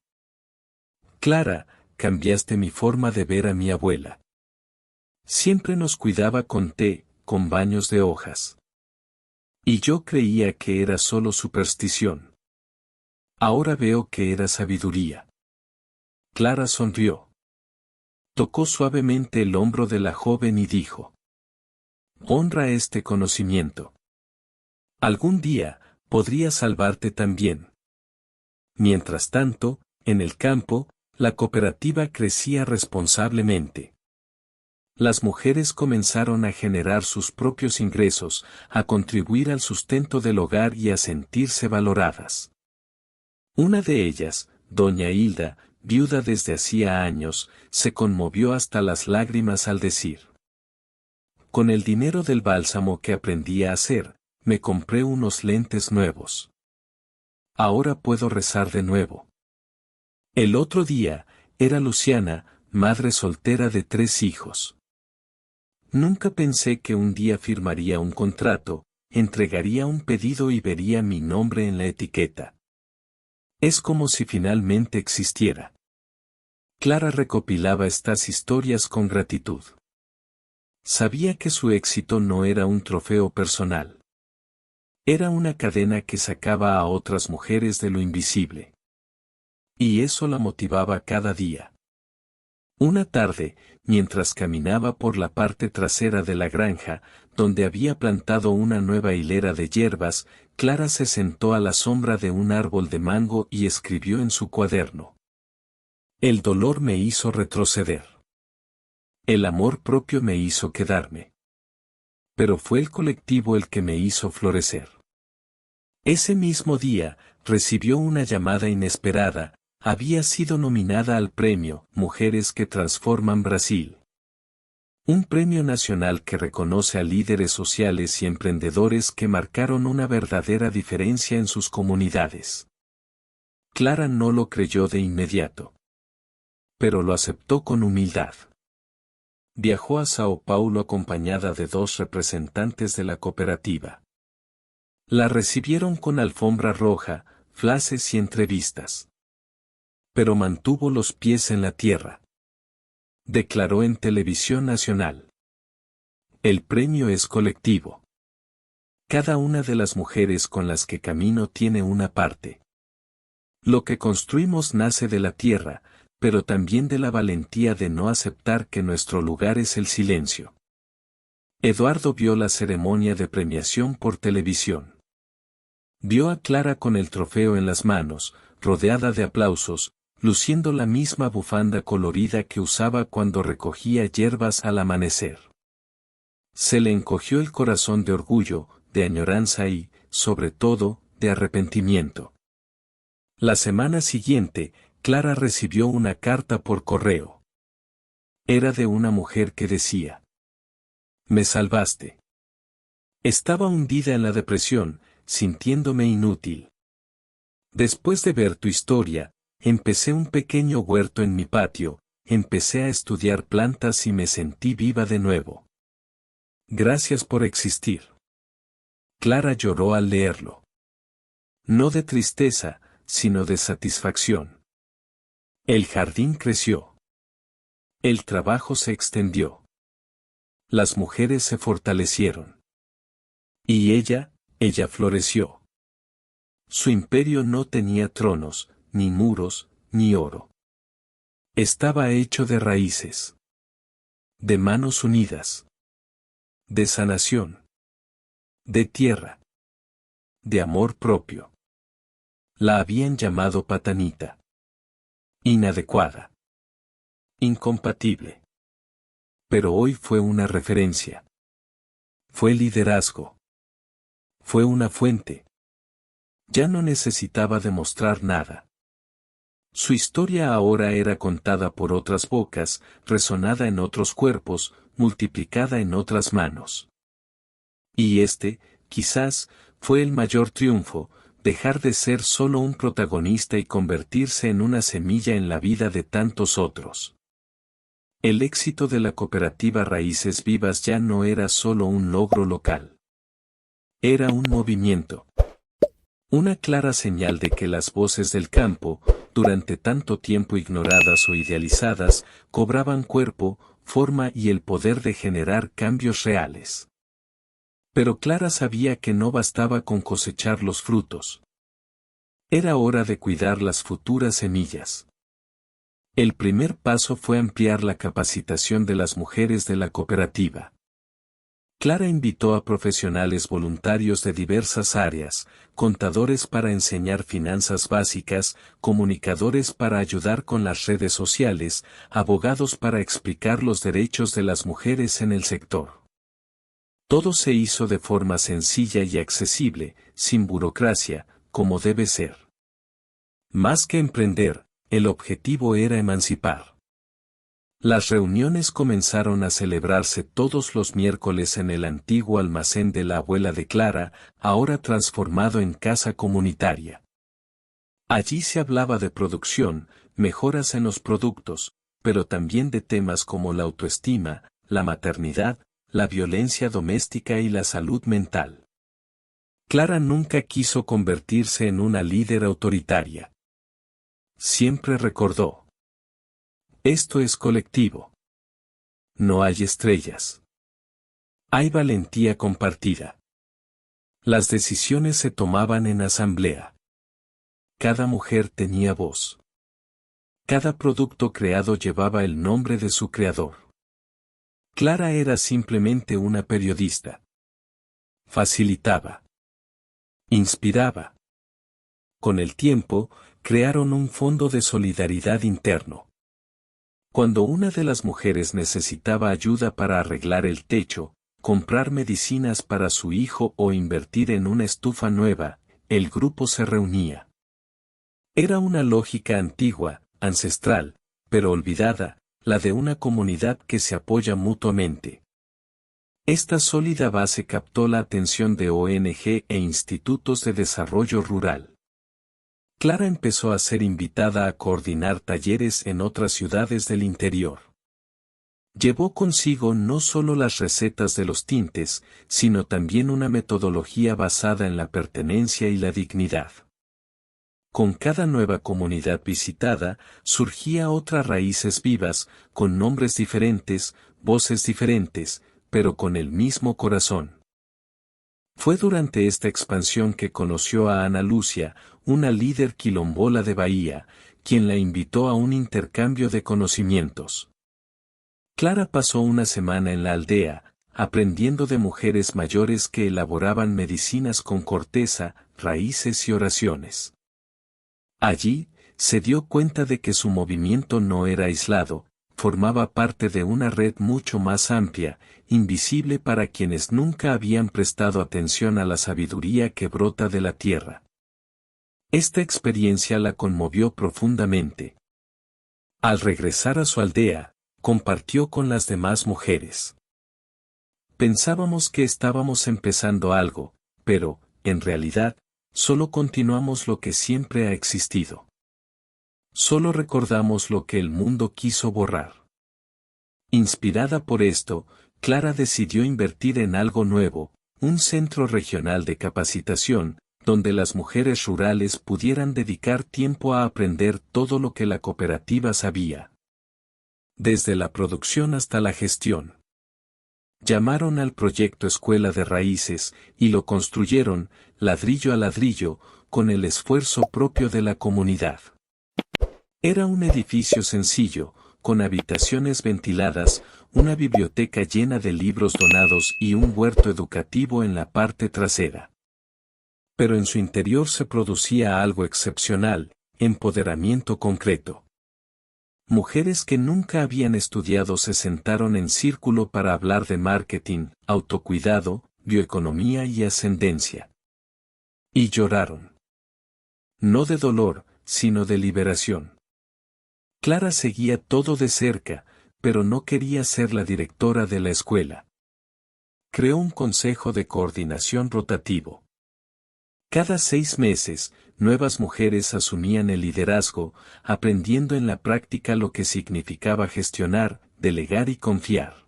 Clara, cambiaste mi forma de ver a mi abuela. Siempre nos cuidaba con té, con baños de hojas. Y yo creía que era solo superstición. Ahora veo que era sabiduría. Clara sonrió. Tocó suavemente el hombro de la joven y dijo: honra este conocimiento. Algún día, podría salvarte también. Mientras tanto, en el campo, la cooperativa crecía responsablemente. Las mujeres comenzaron a generar sus propios ingresos, a contribuir al sustento del hogar y a sentirse valoradas. Una de ellas, doña Hilda, viuda desde hacía años, se conmovió hasta las lágrimas al decir: con el dinero del bálsamo que aprendí a hacer, me compré unos lentes nuevos. Ahora puedo rezar de nuevo. El otro día, era Luciana, madre soltera de 3 hijos. Nunca pensé que un día firmaría un contrato, entregaría un pedido y vería mi nombre en la etiqueta. Es como si finalmente existiera. Clara recopilaba estas historias con gratitud. Sabía que su éxito no era un trofeo personal. Era una cadena que sacaba a otras mujeres de lo invisible. Y eso la motivaba cada día. Una tarde, mientras caminaba por la parte trasera de la granja, donde había plantado una nueva hilera de hierbas, Clara se sentó a la sombra de un árbol de mango y escribió en su cuaderno: el dolor me hizo retroceder. El amor propio me hizo quedarme. Pero fue el colectivo el que me hizo florecer. Ese mismo día, recibió una llamada inesperada. Había sido nominada al premio Mujeres que Transforman Brasil. Un premio nacional que reconoce a líderes sociales y emprendedores que marcaron una verdadera diferencia en sus comunidades. Clara no lo creyó de inmediato. Pero lo aceptó con humildad. Viajó a Sao Paulo acompañada de 2 representantes de la cooperativa. La recibieron con alfombra roja, flashes y entrevistas. Pero mantuvo los pies en la tierra. Declaró en televisión nacional: el premio es colectivo. Cada una de las mujeres con las que camino tiene una parte. Lo que construimos nace de la tierra, pero también de la valentía de no aceptar que nuestro lugar es el silencio. Eduardo vio la ceremonia de premiación por televisión. Vio a Clara con el trofeo en las manos, rodeada de aplausos, luciendo la misma bufanda colorida que usaba cuando recogía hierbas al amanecer. Se le encogió el corazón de orgullo, de añoranza y, sobre todo, de arrepentimiento. La semana siguiente, Clara recibió una carta por correo. Era de una mujer que decía: me salvaste. Estaba hundida en la depresión, sintiéndome inútil. Después de ver tu historia, empecé un pequeño huerto en mi patio, empecé a estudiar plantas y me sentí viva de nuevo. Gracias por existir. Clara lloró al leerlo. No de tristeza, sino de satisfacción. El jardín creció. El trabajo se extendió. Las mujeres se fortalecieron. Y ella floreció. Su imperio no tenía tronos, ni muros, ni oro. Estaba hecho de raíces. De manos unidas. De sanación. De tierra. De amor propio. La habían llamado patanita. Inadecuada. Incompatible. Pero hoy fue una referencia. Fue liderazgo. Fue una fuente. Ya no necesitaba demostrar nada. Su historia ahora era contada por otras bocas, resonada en otros cuerpos, multiplicada en otras manos. Y este, quizás, fue el mayor triunfo, dejar de ser solo un protagonista y convertirse en una semilla en la vida de tantos otros. El éxito de la cooperativa Raíces Vivas ya no era solo un logro local. Era un movimiento. Una clara señal de que las voces del campo, durante tanto tiempo ignoradas o idealizadas, cobraban cuerpo, forma y el poder de generar cambios reales. Pero Clara sabía que no bastaba con cosechar los frutos. Era hora de cuidar las futuras semillas. El primer paso fue ampliar la capacitación de las mujeres de la cooperativa. Clara invitó a profesionales voluntarios de diversas áreas, contadores para enseñar finanzas básicas, comunicadores para ayudar con las redes sociales, abogados para explicar los derechos de las mujeres en el sector. Todo se hizo de forma sencilla y accesible, sin burocracia, como debe ser. Más que emprender, el objetivo era emancipar. Las reuniones comenzaron a celebrarse todos los miércoles en el antiguo almacén de la abuela de Clara, ahora transformado en casa comunitaria. Allí se hablaba de producción, mejoras en los productos, pero también de temas como la autoestima, la maternidad, la violencia doméstica y la salud mental. Clara nunca quiso convertirse en una líder autoritaria. Siempre recordó: esto es colectivo. No hay estrellas. Hay valentía compartida. Las decisiones se tomaban en asamblea. Cada mujer tenía voz. Cada producto creado llevaba el nombre de su creador. Clara era simplemente una periodista. Facilitaba. Inspiraba. Con el tiempo, crearon un fondo de solidaridad interno. Cuando una de las mujeres necesitaba ayuda para arreglar el techo, comprar medicinas para su hijo o invertir en una estufa nueva, el grupo se reunía. Era una lógica antigua, ancestral, pero olvidada, la de una comunidad que se apoya mutuamente. Esta sólida base captó la atención de ONG e institutos de desarrollo rural. Clara empezó a ser invitada a coordinar talleres en otras ciudades del interior. Llevó consigo no solo las recetas de los tintes, sino también una metodología basada en la pertenencia y la dignidad. Con cada nueva comunidad visitada, surgía otras Raíces Vivas, con nombres diferentes, voces diferentes, pero con el mismo corazón. Fue durante esta expansión que conoció a Ana Lucia, una líder quilombola de Bahía, quien la invitó a un intercambio de conocimientos. Clara pasó una semana en la aldea, aprendiendo de mujeres mayores que elaboraban medicinas con corteza, raíces y oraciones. Allí, se dio cuenta de que su movimiento no era aislado, formaba parte de una red mucho más amplia, invisible para quienes nunca habían prestado atención a la sabiduría que brota de la tierra. Esta experiencia la conmovió profundamente. Al regresar a su aldea, compartió con las demás mujeres. Pensábamos que estábamos empezando algo, pero, en realidad, solo continuamos lo que siempre ha existido. Solo recordamos lo que el mundo quiso borrar. Inspirada por esto, Clara decidió invertir en algo nuevo, un centro regional de capacitación, donde las mujeres rurales pudieran dedicar tiempo a aprender todo lo que la cooperativa sabía. Desde la producción hasta la gestión. Llamaron al proyecto Escuela de Raíces, y lo construyeron, ladrillo a ladrillo, con el esfuerzo propio de la comunidad. Era un edificio sencillo, con habitaciones ventiladas, una biblioteca llena de libros donados y un huerto educativo en la parte trasera. Pero en su interior se producía algo excepcional, empoderamiento concreto. Mujeres que nunca habían estudiado se sentaron en círculo para hablar de marketing, autocuidado, bioeconomía y ascendencia. Y lloraron. No de dolor, sino de liberación. Clara seguía todo de cerca, pero no quería ser la directora de la escuela. Creó un consejo de coordinación rotativo. Cada 6 meses, nuevas mujeres asumían el liderazgo, aprendiendo en la práctica lo que significaba gestionar, delegar y confiar.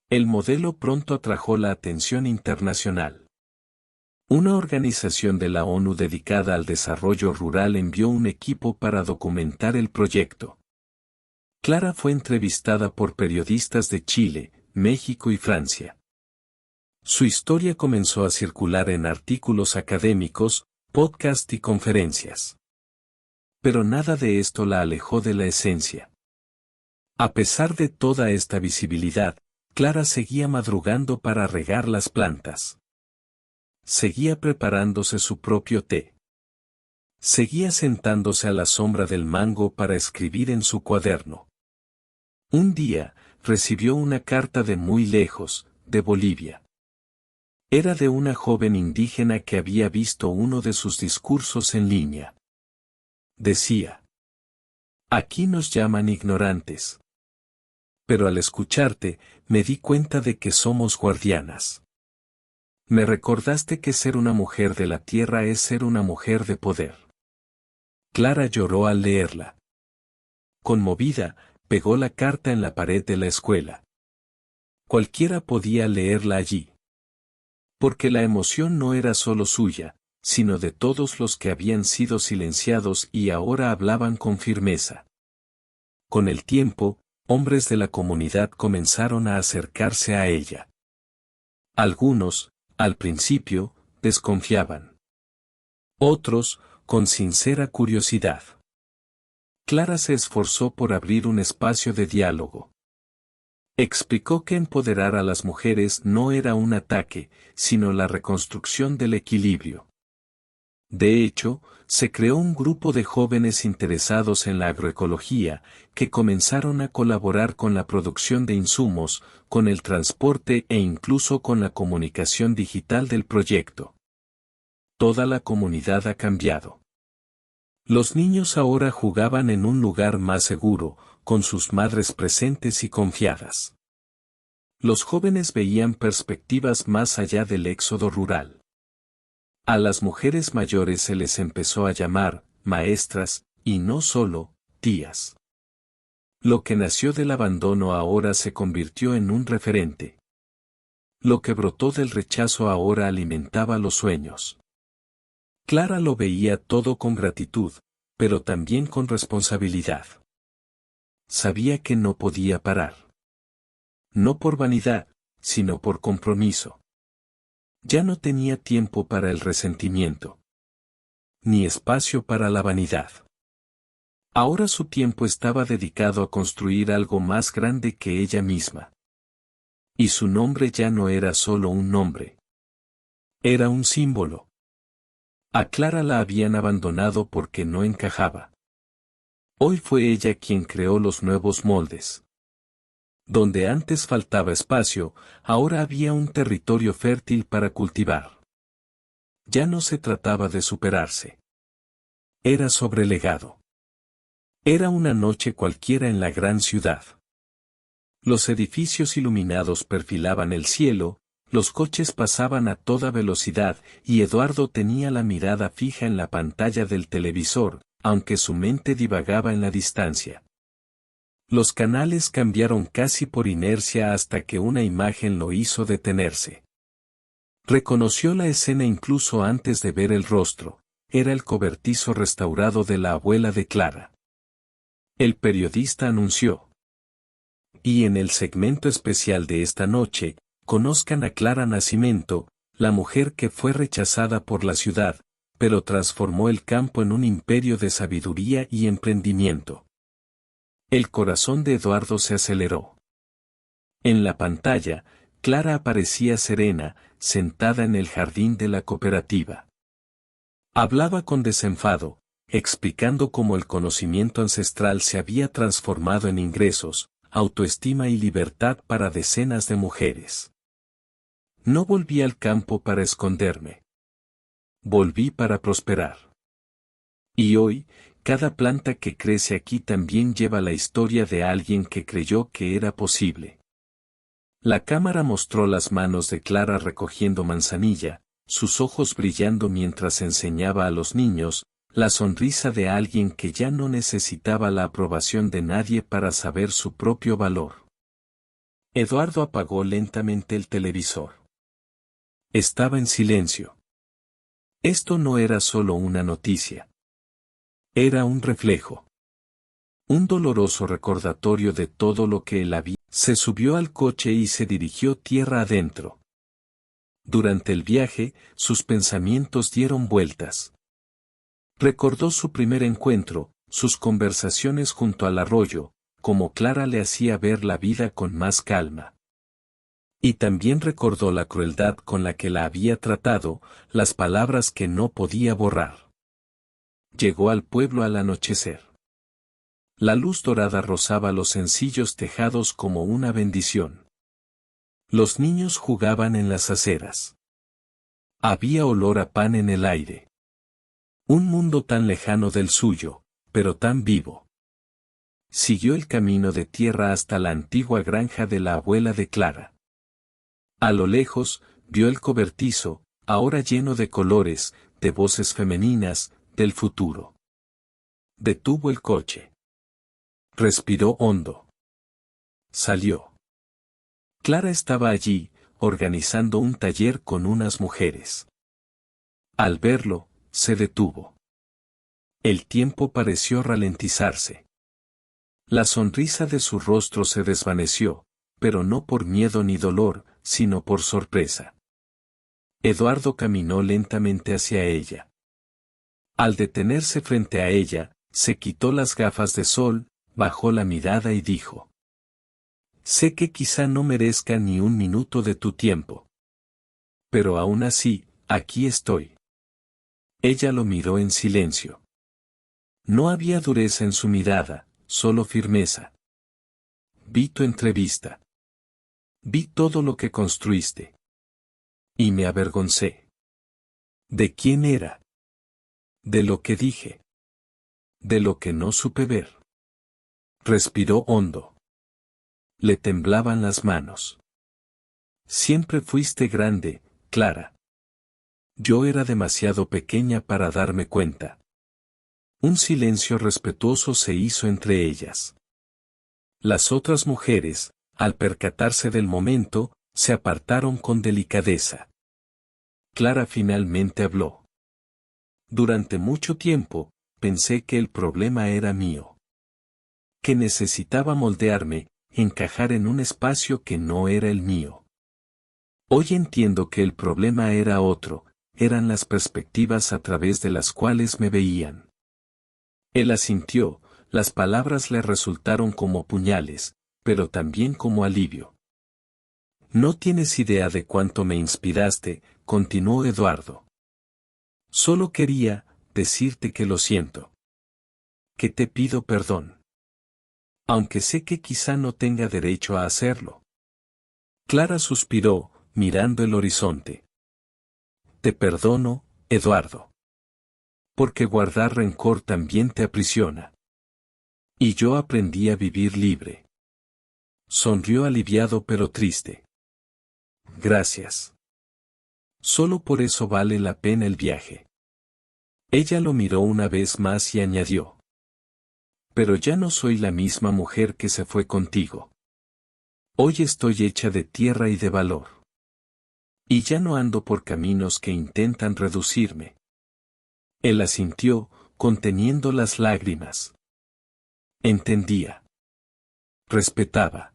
El modelo pronto atrajo la atención internacional. Una organización de la ONU dedicada al desarrollo rural envió un equipo para documentar el proyecto. Clara fue entrevistada por periodistas de Chile, México y Francia. Su historia comenzó a circular en artículos académicos, podcasts y conferencias. Pero nada de esto la alejó de la esencia. A pesar de toda esta visibilidad, Clara seguía madrugando para regar las plantas. Seguía preparándose su propio té. Seguía sentándose a la sombra del mango para escribir en su cuaderno. Un día, recibió una carta de muy lejos, de Bolivia. Era de una joven indígena que había visto uno de sus discursos en línea. Decía: aquí nos llaman ignorantes. Pero al escucharte, me di cuenta de que somos guardianas. Me recordaste que ser una mujer de la tierra es ser una mujer de poder. Clara lloró al leerla. Conmovida, pegó la carta en la pared de la escuela. Cualquiera podía leerla allí. Porque la emoción no era solo suya, sino de todos los que habían sido silenciados y ahora hablaban con firmeza. Con el tiempo, hombres de la comunidad comenzaron a acercarse a ella. Algunos, al principio, desconfiaban. Otros, con sincera curiosidad. Clara se esforzó por abrir un espacio de diálogo. Explicó que empoderar a las mujeres no era un ataque, sino la reconstrucción del equilibrio. De hecho, se creó un grupo de jóvenes interesados en la agroecología, que comenzaron a colaborar con la producción de insumos, con el transporte e incluso con la comunicación digital del proyecto. Toda la comunidad ha cambiado. Los niños ahora jugaban en un lugar más seguro, con sus madres presentes y confiadas. Los jóvenes veían perspectivas más allá del éxodo rural. A las mujeres mayores se les empezó a llamar maestras, y no solo tías. Lo que nació del abandono ahora se convirtió en un referente. Lo que brotó del rechazo ahora alimentaba los sueños. Clara lo veía todo con gratitud, pero también con responsabilidad. Sabía que no podía parar. No por vanidad, sino por compromiso. Ya no tenía tiempo para el resentimiento. Ni espacio para la vanidad. Ahora su tiempo estaba dedicado a construir algo más grande que ella misma. Y su nombre ya no era solo un nombre. Era un símbolo. A Clara la habían abandonado porque no encajaba. Hoy fue ella quien creó los nuevos moldes. Donde antes faltaba espacio, ahora había un territorio fértil para cultivar. Ya no se trataba de superarse. Era sobre legado. Era una noche cualquiera en la gran ciudad. Los edificios iluminados perfilaban el cielo, los coches pasaban a toda velocidad y Eduardo tenía la mirada fija en la pantalla del televisor, aunque su mente divagaba en la distancia. Los canales cambiaron casi por inercia hasta que una imagen lo hizo detenerse. Reconoció la escena incluso antes de ver el rostro, era el cobertizo restaurado de la abuela de Clara. El periodista anunció. Y en el segmento especial de esta noche, conozcan a Clara Nascimento, la mujer que fue rechazada por la ciudad, pero transformó el campo en un imperio de sabiduría y emprendimiento. El corazón de Eduardo se aceleró. En la pantalla, Clara aparecía serena, sentada en el jardín de la cooperativa. Hablaba con desenfado, explicando cómo el conocimiento ancestral se había transformado en ingresos, autoestima y libertad para decenas de mujeres. No volví al campo para esconderme. Volví para prosperar. Y hoy, Cada planta que crece aquí también lleva la historia de alguien que creyó que era posible. La cámara mostró las manos de Clara recogiendo manzanilla, sus ojos brillando mientras enseñaba a los niños, la sonrisa de alguien que ya no necesitaba la aprobación de nadie para saber su propio valor. Eduardo apagó lentamente el televisor. Estaba en silencio. Esto no era solo una noticia. Era un reflejo. Un doloroso recordatorio de todo lo que él había. Se subió al coche y se dirigió tierra adentro. Durante el viaje, sus pensamientos dieron vueltas. Recordó su primer encuentro, sus conversaciones junto al arroyo, como Clara le hacía ver la vida con más calma. Y también recordó la crueldad con la que la había tratado, las palabras que no podía borrar. Llegó al pueblo al anochecer. La luz dorada rozaba los sencillos tejados como una bendición. Los niños jugaban en las aceras. Había olor a pan en el aire. Un mundo tan lejano del suyo, pero tan vivo. Siguió el camino de tierra hasta la antigua granja de la abuela de Clara. A lo lejos, vio el cobertizo, ahora lleno de colores, de voces femeninas, del futuro. Detuvo el coche. Respiró hondo. Salió. Clara estaba allí, organizando un taller con unas mujeres. Al verlo, se detuvo. El tiempo pareció ralentizarse. La sonrisa de su rostro se desvaneció, pero no por miedo ni dolor, sino por sorpresa. Eduardo caminó lentamente hacia ella. Al detenerse frente a ella, se quitó las gafas de sol, bajó la mirada y dijo: «Sé que quizá no merezca ni un minuto de tu tiempo. Pero aún así, aquí estoy». Ella lo miró en silencio. No había dureza en su mirada, solo firmeza. «Vi tu entrevista. Vi todo lo que construiste. Y me avergoncé. ¿De quién era? De lo que dije. De lo que no supe ver». Respiró hondo. Le temblaban las manos. «Siempre fuiste grande, Clara. Yo era demasiado pequeña para darme cuenta». Un silencio respetuoso se hizo entre ellas. Las otras mujeres, al percatarse del momento, se apartaron con delicadeza. Clara finalmente habló. «Durante mucho tiempo, pensé que el problema era mío. Que necesitaba moldearme, encajar en un espacio que no era el mío. Hoy entiendo que el problema era otro, eran las perspectivas a través de las cuales me veían». Él asintió, las palabras le resultaron como puñales, pero también como alivio. «No tienes idea de cuánto me inspiraste», continuó Eduardo. «Solo quería decirte que lo siento. Que te pido perdón. Aunque sé que quizá no tenga derecho a hacerlo». Clara suspiró, mirando el horizonte. «Te perdono, Eduardo. Porque guardar rencor también te aprisiona. Y yo aprendí a vivir libre». Sonrió aliviado pero triste. «Gracias. Solo por eso vale la pena el viaje». Ella lo miró una vez más y añadió: «Pero ya no soy la misma mujer que se fue contigo. Hoy estoy hecha de tierra y de valor. Y ya no ando por caminos que intentan reducirme». Él asintió, conteniendo las lágrimas. Entendía. Respetaba.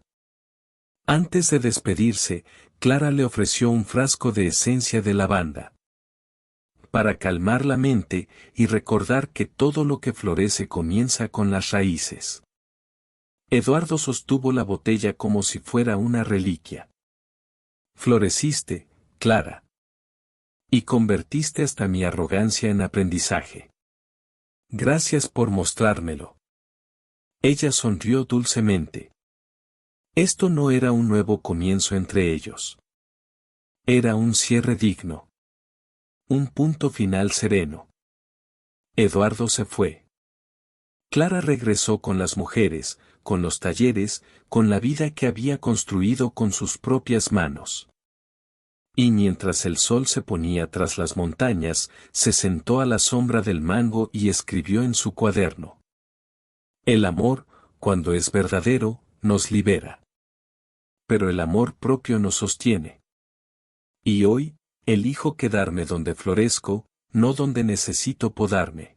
Antes de despedirse, Clara le ofreció un frasco de esencia de lavanda. Para calmar la mente y recordar que todo lo que florece comienza con las raíces. Eduardo sostuvo la botella como si fuera una reliquia. «Floreciste, Clara. Y convertiste hasta mi arrogancia en aprendizaje. Gracias por mostrármelo». Ella sonrió dulcemente. Esto no era un nuevo comienzo entre ellos. Era un cierre digno. Un punto final sereno. Eduardo se fue. Clara regresó con las mujeres, con los talleres, con la vida que había construido con sus propias manos. Y mientras el sol se ponía tras las montañas, se sentó a la sombra del mango y escribió en su cuaderno. El amor, cuando es verdadero, nos libera. Pero el amor propio nos sostiene. Y hoy, elijo quedarme donde florezco, no donde necesito podarme.